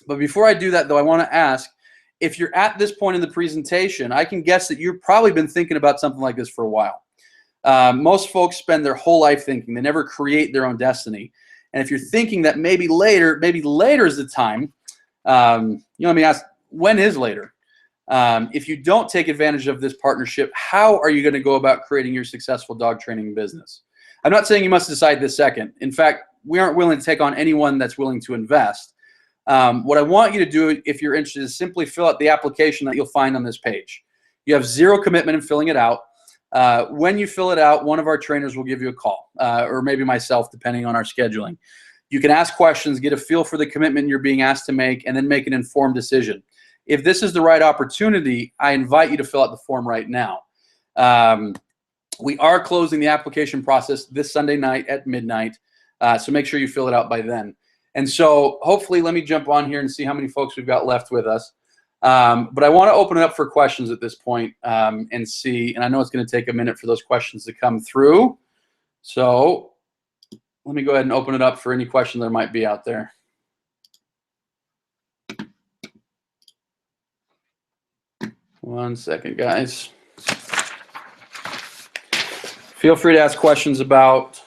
But before I do that, though, I want to ask, if you're at this point in the presentation, I can guess that you've probably been thinking about something like this for a while. Most folks spend their whole life thinking. They never create their own destiny. And if you're thinking that maybe later is the time, let me ask, when is later? If you don't take advantage of this partnership, how are you going to go about creating your successful dog training business? I'm not saying you must decide this second. In fact, we aren't willing to take on anyone that's willing to invest. What I want you to do, if you're interested, is simply fill out the application that you'll find on this page. You have zero commitment in filling it out. When you fill it out, one of our trainers will give you a call, or maybe myself, depending on our scheduling. You can ask questions, get a feel for the commitment you're being asked to make, and then make an informed decision. If this is the right opportunity, I invite you to fill out the form right now. We are closing the application process this Sunday night at midnight, so make sure you fill it out by then. And so hopefully, let me jump on here and see how many folks we've got left with us. But I want to open it up for questions at this point, and see, and I know it's going to take a minute for those questions to come through. So let me go ahead and open it up for any question there might be out there. One second, guys. Feel free to ask questions about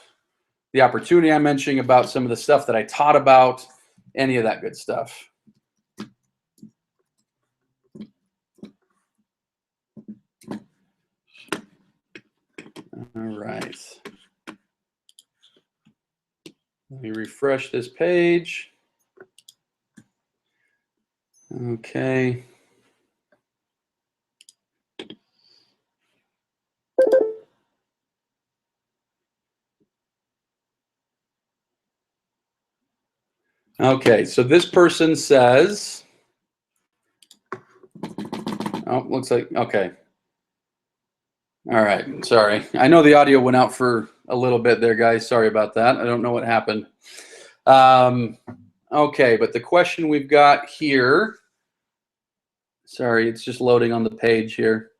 the opportunity I'm mentioning, about some of the stuff that I taught about, any of that good stuff. All right. Let me refresh this page. Okay. Okay, so this person says, oh, looks like, okay. All right, sorry. I know the audio went out for a little bit there, guys. Sorry about that. I don't know what happened. Okay, but the question we've got here, sorry, it's just loading on the page here.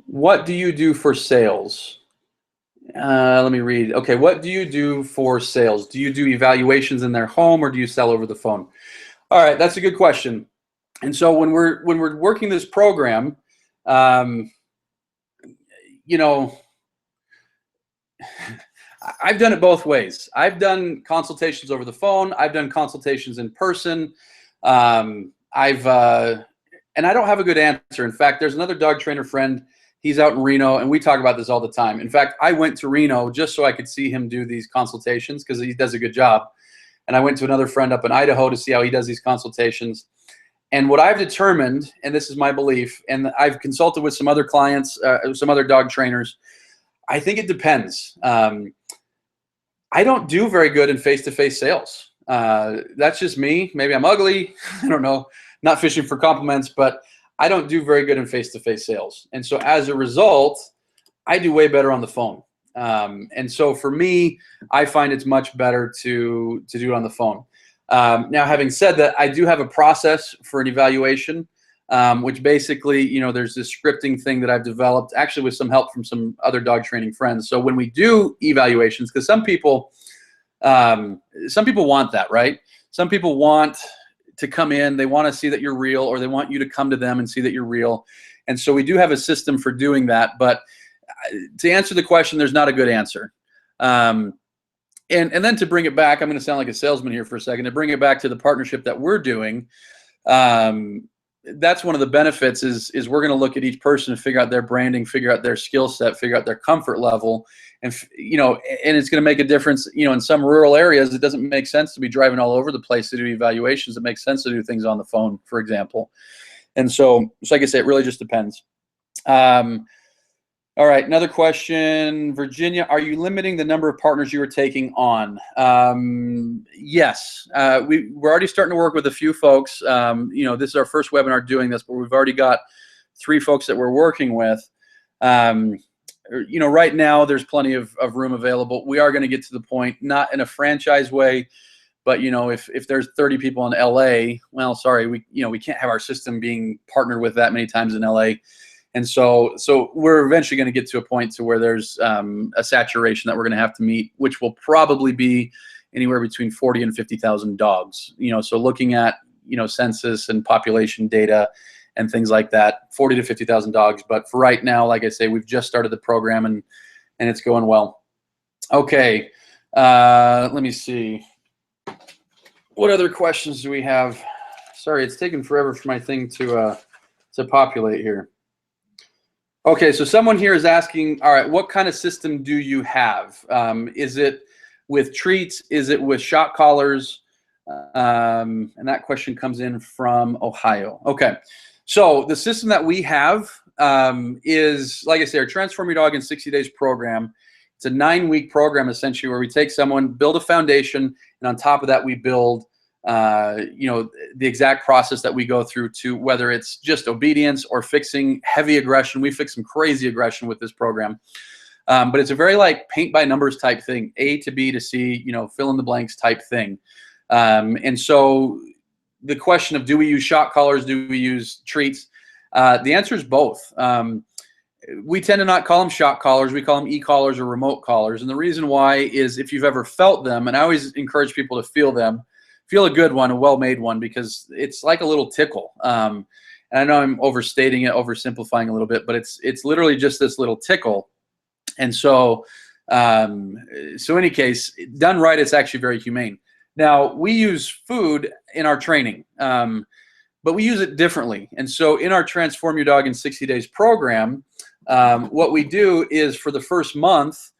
What do you do for sales? Let me read. Okay, what do you do for sales? Do you do evaluations in their home, or do you sell over the phone? All right, that's a good question. And so when we're working this program, you know, I've done it both ways. I've done consultations over the phone. I've done consultations in person. And I don't have a good answer. In fact, there's another dog trainer friend. He's out in Reno, and we talk about this all the time. In fact, I went to Reno just so I could see him do these consultations because he does a good job. And I went to another friend up in Idaho to see how he does these consultations. And what I've determined, and this is my belief, and I've consulted with some other clients, some other dog trainers, I think it depends. I don't do very good in face-to-face sales. That's just me. Maybe I'm ugly. I don't know. Not fishing for compliments, but I don't do very good in face-to-face sales. And so as a result, I do way better on the phone. And so for me, I find it's much better to do it on the phone. Now, having said that, I do have a process for an evaluation, which basically, you know, there's this scripting thing that I've developed, actually with some help from some other dog training friends. So when we do evaluations, because some people want that, right? Some people want to come in, they want to see that you're real, or they want you to come to them and see that you're real. And so we do have a system for doing that. But to answer the question, there's not a good answer. And then to bring it back, I'm going to sound like a salesman here for a second, to bring it back to the partnership that we're doing. That's one of the benefits is we're going to look at each person and figure out their branding, figure out their skill set, figure out their comfort level. And, and it's going to make a difference, in some rural areas, it doesn't make sense to be driving all over the place to do evaluations. It makes sense to do things on the phone, for example. And so like I say, it really just depends. All right, another question. Virginia, are you limiting the number of partners you are taking on? Yes, we're already starting to work with a few folks. This is our first webinar doing this, but we've already got 3 folks that we're working with. Right now there's plenty of room available. We are going to get to the point, not in a franchise way, but if there's 30 people in LA, well, sorry, we can't have our system being partnered with that many times in LA. And so we're eventually going to get to a point to where there's a saturation that we're going to have to meet, which will probably be anywhere between 40 and 50,000 dogs. So looking at census and population data and things like that, 40 to 50,000 dogs. But for right now, like I say, we've just started the program and it's going well. Okay, let me see. What other questions do we have? Sorry, it's taken forever for my thing to populate here. Okay, so someone here is asking, all right, what kind of system do you have? Is it with treats? Is it with shock collars? And that question comes in from Ohio. Okay, so the system that we have is, like I say, our Transform Your Dog in 60 Days program. It's a 9-week program, essentially, where we take someone, build a foundation, and on top of that, we build the exact process that we go through to whether it's just obedience or fixing heavy aggression. We fix some crazy aggression with this program. But it's a very like paint by numbers type thing, A to B to C, fill in the blanks type thing. And so the question of do we use shock collars, do we use treats? The answer is both. We tend to not call them shock collars. We call them e-collars or remote collars. And the reason why is if you've ever felt them, and I always encourage people to feel them, feel a good one, a well-made one, because it's like a little tickle. And I know I'm overstating it, oversimplifying a little bit, but it's literally just this little tickle. And so, so any case, done right, it's actually very humane. Now, we use food in our training, but we use it differently. And so in our Transform Your Dog in 60 Days program, what we do is for the first month,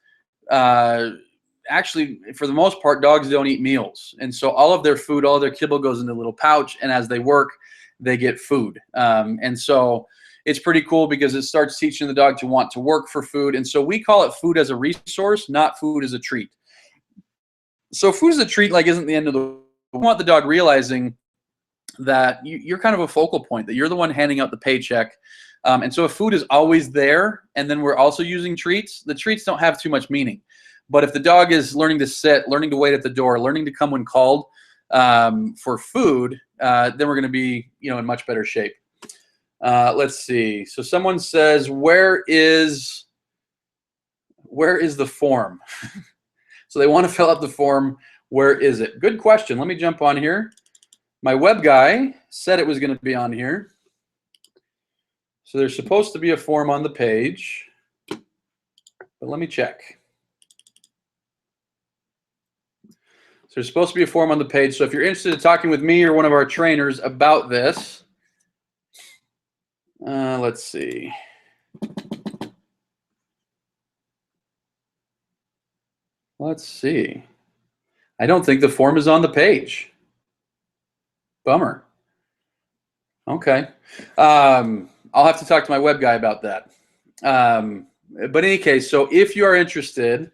actually, for the most part, dogs don't eat meals. And so all of their food, all of their kibble goes into a little pouch. And as they work, they get food. And so it's pretty cool because it starts teaching the dog to want to work for food. And so we call it food as a resource, not food as a treat. So food as a treat isn't the end of the world. We want the dog realizing that you're kind of a focal point, that you're the one handing out the paycheck. And so if food is always there and then we're also using treats, the treats don't have too much meaning. But if the dog is learning to sit, learning to wait at the door, learning to come when called for food, then we're going to be, in much better shape. Let's see. So someone says, where is the form? So they want to fill out the form. Where is it? Good question. Let me jump on here. My web guy said it was going to be on here. So there's supposed to be a form on the page, but let me check. So there's supposed to be a form on the page. So if you're interested in talking with me or one of our trainers about this, let's see. Let's see. I don't think the form is on the page. Bummer. Okay. I'll have to talk to my web guy about that. But in any case, so if you are interested,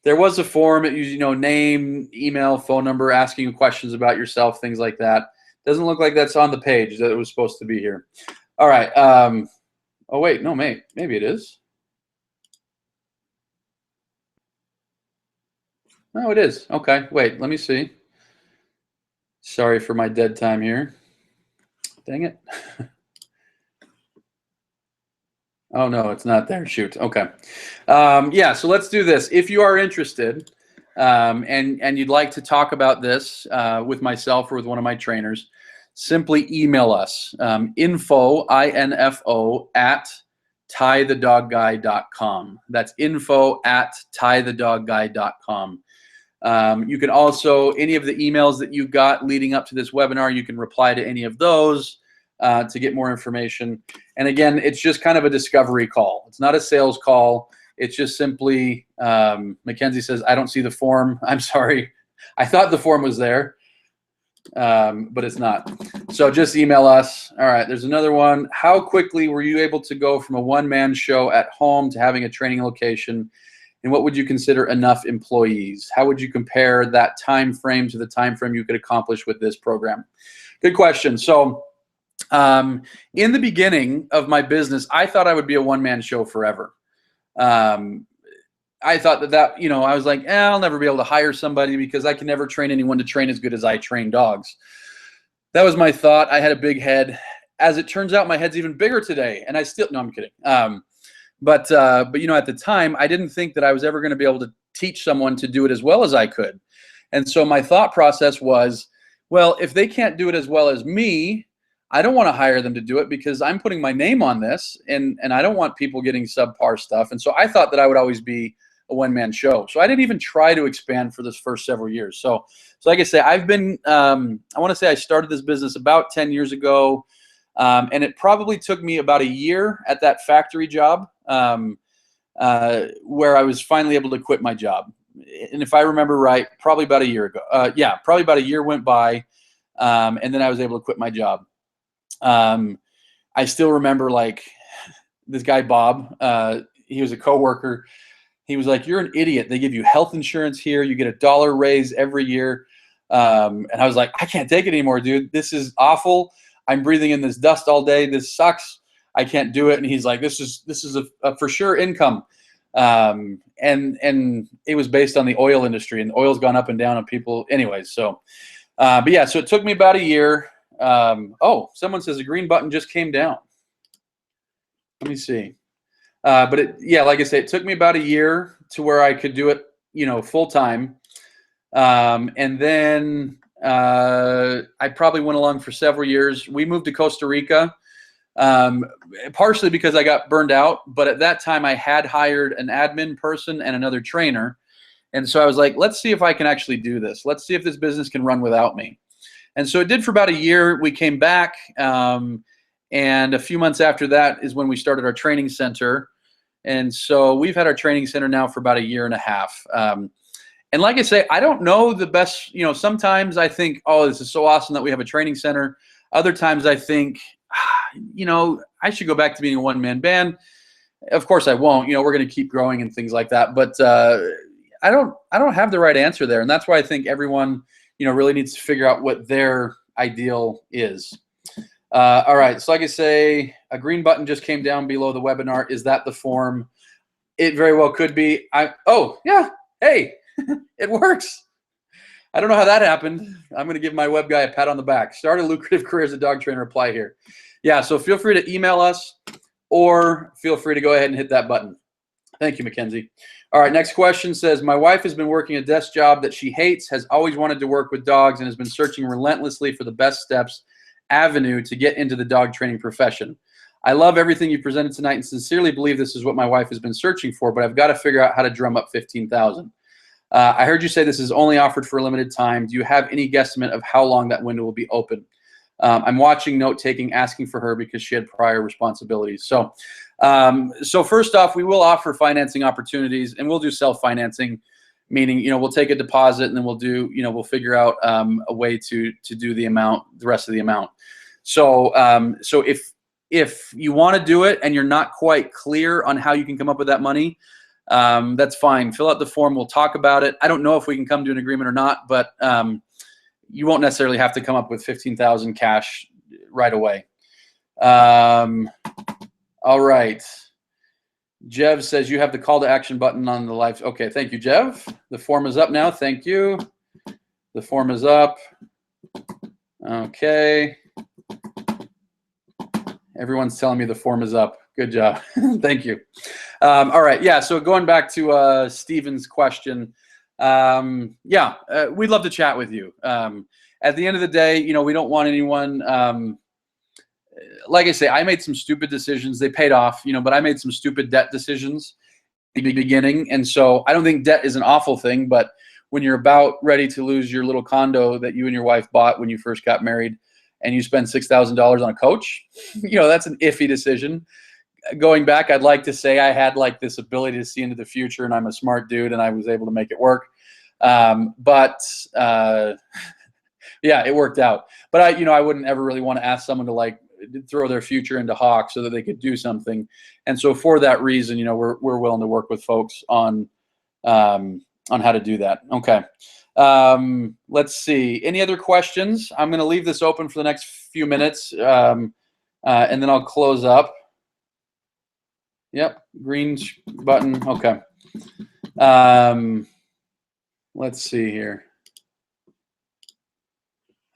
there was a form. It used, name, email, phone number, asking you questions about yourself, things like that. Doesn't look like that's on the page that it was supposed to be here. All right. Oh, wait. No, maybe it is. No, it is. Okay. Wait, let me see. Sorry for my dead time here. Dang it. Oh, no, it's not there. Shoot. Okay. Yeah, so let's do this. If you are interested and you'd like to talk about this with myself or with one of my trainers, simply email us, info, I-N-F-O, at tietheDogGuy.com. That's info at tietheDogGuy.com. You can also, any of the emails that you got leading up to this webinar, you can reply to any of those to get more information. And again, it's just kind of a discovery call. It's not a sales call. It's just simply, Mackenzie says, I don't see the form. I'm sorry. I thought the form was there, but it's not. So just email us. All right, there's another one. How quickly were you able to go from a one-man show at home to having a training location? And what would you consider enough employees? How would you compare that time frame to the time frame you could accomplish with this program? Good question. So in the beginning of my business, I thought I would be a one-man show forever. I thought that, I was like, I'll never be able to hire somebody because I can never train anyone to train as good as I train dogs. That was my thought. I had a big head. As it turns out, my head's even bigger today. And no, I'm kidding. But at the time, I didn't think that I was ever going to be able to teach someone to do it as well as I could. And so my thought process was, well, if they can't do it as well as me, I don't want to hire them to do it because I'm putting my name on this, and I don't want people getting subpar stuff. And so I thought that I would always be a one-man show. So I didn't even try to expand for this first several years. So like I say, I've been, I want to say I started this business about 10 years ago. And it probably took me about a year at that factory job where I was finally able to quit my job. And if I remember right, probably about a year ago. Probably about a year went by, and then I was able to quit my job. I still remember, like, this guy, Bob, he was a coworker. He was like, you're an idiot. They give you health insurance here. You get $1 raise every year. And I was like, I can't take it anymore, dude. This is awful. I'm breathing in this dust all day. This sucks. I can't do it. And he's like, this is a for sure income. And it was based on the oil industry, and oil's gone up and down on people anyways. So, but yeah, so it took me about a year. Oh, someone says a green button just came down. Let me see. But like I say, it took me about a year to where I could do it, full time. And then I probably went along for several years. We moved to Costa Rica, partially because I got burned out. But at that time, I had hired an admin person and another trainer. And so I was like, let's see if I can actually do this. Let's see if this business can run without me. And so it did for about a year. We came back, and a few months after that is when we started our training center. And so we've had our training center now for about a year and a half. And like I say, I don't know the best, sometimes I think, oh, this is so awesome that we have a training center. Other times I think, I should go back to being a one-man band. Of course I won't, we're going to keep growing and things like that. But I don't have the right answer there. And that's why I think everyone, really needs to figure out what their ideal is. All right, so like I say, a green button just came down below the webinar. Is that the form? It very well could be. Oh, yeah, hey, it works. I don't know how that happened. I'm going to give my web guy a pat on the back. Start a lucrative career as a dog trainer, apply here. Yeah, so feel free to email us or feel free to go ahead and hit that button. Thank you, Mackenzie. All right, next question says, my wife has been working a desk job that she hates, has always wanted to work with dogs, and has been searching relentlessly for the best steps avenue to get into the dog training profession. I love everything you presented tonight and sincerely believe this is what my wife has been searching for, but I've got to figure out how to drum up 15,000. I heard you say this is only offered for a limited time. Do you have any guesstimate of how long that window will be open? I'm watching, note-taking, asking for her because she had prior responsibilities. So first off, we will offer financing opportunities, and we'll do self-financing, meaning, we'll take a deposit and then we'll figure out a way to do the rest of the amount. So if you want to do it and you're not quite clear on how you can come up with that money, that's fine. Fill out the form. We'll talk about it. I don't know if we can come to an agreement or not, but you won't necessarily have to come up with 15,000 cash right away. All right. Jev says you have the call to action button on the live. Okay, thank you, Jev. The form is up now. Thank you. The form is up. Okay. Everyone's telling me the form is up. Good job. Thank you. All right. Yeah. So going back to Steven's question. We'd love to chat with you. At the end of the day, we don't want anyone. Like I say, I made some stupid decisions. They paid off, but I made some stupid debt decisions in the beginning. And so I don't think debt is an awful thing, but when you're about ready to lose your little condo that you and your wife bought when you first got married, and you spend $6,000 on a coach, that's an iffy decision. Going back, I'd like to say I had like this ability to see into the future, and I'm a smart dude, and I was able to make it work. Yeah, it worked out. But I wouldn't ever really want to ask someone to like throw their future into hawk so that they could do something. And so for that reason, we're willing to work with folks on how to do that. Okay. Let's see. Any other questions? I'm going to leave this open for the next few minutes, and then I'll close up. Yep, green button. Okay. Let's see here.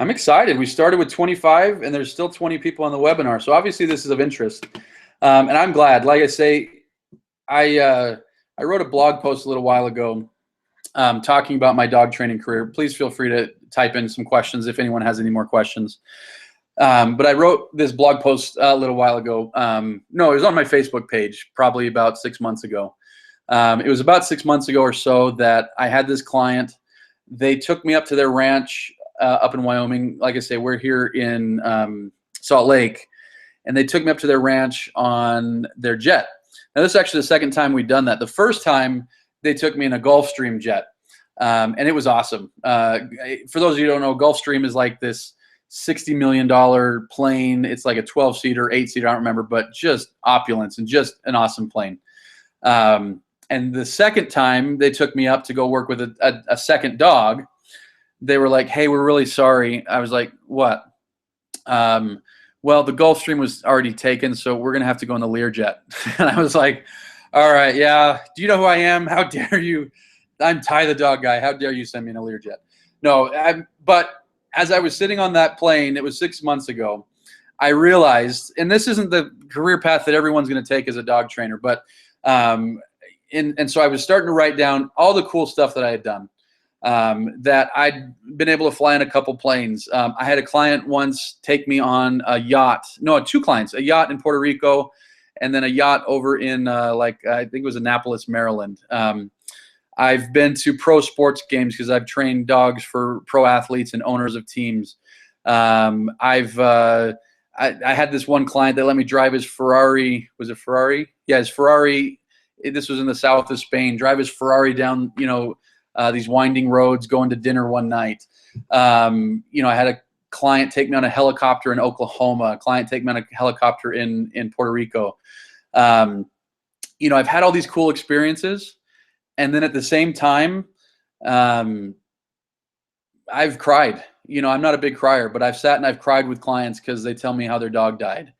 I'm excited. We started with 25, and there's still 20 people on the webinar. So obviously this is of interest, and I'm glad. Like I say, I wrote a blog post a little while ago talking about my dog training career. Please feel free to type in some questions if anyone has any more questions. But I wrote this blog post a little while ago. No, it was on my Facebook page probably about 6 months ago. It was about 6 months ago or so that I had this client. They took me up to their ranch up in Wyoming. Like I say, we're here in Salt Lake, and they took me up to their ranch on their jet. Now, this is actually the second time we'd done that. The first time they took me in a Gulfstream jet, and it was awesome. For those of you who don't know, Gulfstream is like this $60 million plane. It's like a 12-seater, 8-seater, I don't remember, but just opulence and just an awesome plane. And the second time they took me up to go work with a second dog, they were like, "Hey, we're really sorry." I was like, "What?" Well, the Gulfstream was already taken, so we're going to have to go in the Learjet. And I was like, "All right, yeah. Do you know who I am? How dare you? I'm Ty the dog guy. How dare you send me in a Learjet?" No, but as I was sitting on that plane, it was 6 months ago, I realized, and this isn't the career path that everyone's going to take as a dog trainer, but and so I was starting to write down all the cool stuff that I had done. That I'd been able to fly in a couple planes. I had a client once take me on a yacht. No, two clients, a yacht in Puerto Rico, and then a yacht over in I think it was Annapolis, Maryland. I've been to pro sports games because I've trained dogs for pro athletes and owners of teams. I had this one client that let me drive his Ferrari. Was it Ferrari? Yeah, his Ferrari. This was in the south of Spain. Drive his Ferrari down, these winding roads, going to dinner one night. I had a client take me on a helicopter in Oklahoma, a client take me on a helicopter in Puerto Rico. I've had all these cool experiences. And then at the same time, I've cried. I'm not a big crier, but I've sat and I've cried with clients because they tell me how their dog died.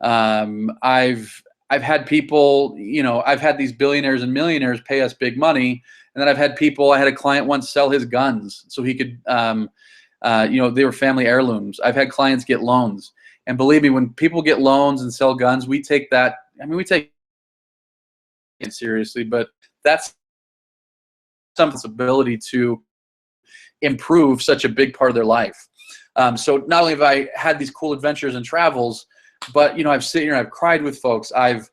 I've had people, I've had these billionaires and millionaires pay us big money. And then I had a client once sell his guns so he could, they were family heirlooms. I've had clients get loans. And believe me, when people get loans and sell guns, we take it seriously, but that's someone's ability to improve such a big part of their life. So not only have I had these cool adventures and travels, but, I've sitting here and I've cried with folks. I've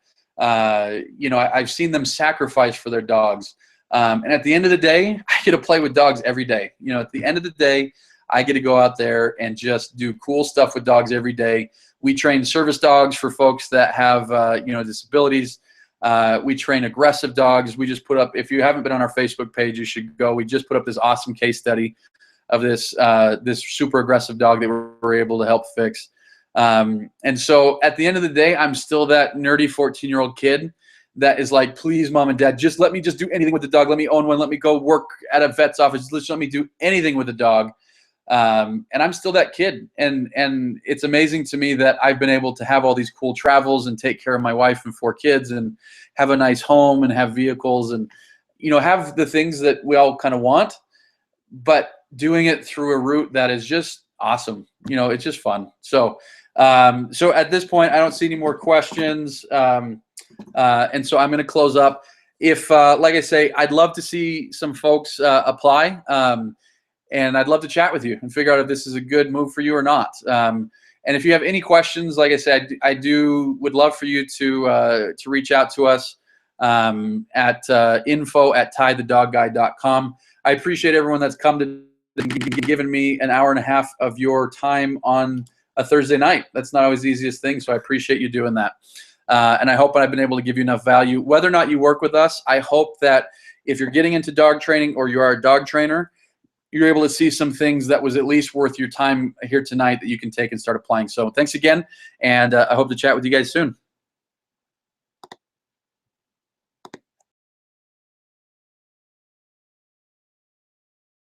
seen them sacrifice for their dogs. And at the end of the day, I get to play with dogs every day. At the end of the day, I get to go out there and just do cool stuff with dogs every day. We train service dogs for folks that have, disabilities. We train aggressive dogs. We just put up, if you haven't been on our Facebook page, you should go. We just put up this awesome case study of this super aggressive dog that we're able to help fix. And so at the end of the day, I'm still that nerdy 14-year-old kid that is like, "Please, mom and dad, just let me just do anything with the dog. Let me own one. Let me go work at a vet's office. Just let me do anything with the dog." And I'm still that kid. And it's amazing to me that I've been able to have all these cool travels and take care of my wife and 4 kids and have a nice home and have vehicles and, have the things that we all kind of want, but doing it through a route that is just awesome. It's just fun. So at this point, I don't see any more questions. And so I'm going to close up. If, like I say, I'd love to see some folks apply. And I'd love to chat with you and figure out if this is a good move for you or not. And if you have any questions, like I said, I would love for you to reach out to us at info@tythedogguy.com. I appreciate everyone that's come to given me an hour and a half of your time on a Thursday night. That's not always the easiest thing, so I appreciate you doing that. And I hope I've been able to give you enough value. Whether or not you work with us, I hope that if you're getting into dog training or you are a dog trainer, you're able to see some things that was at least worth your time here tonight that you can take and start applying. So thanks again, and I hope to chat with you guys soon.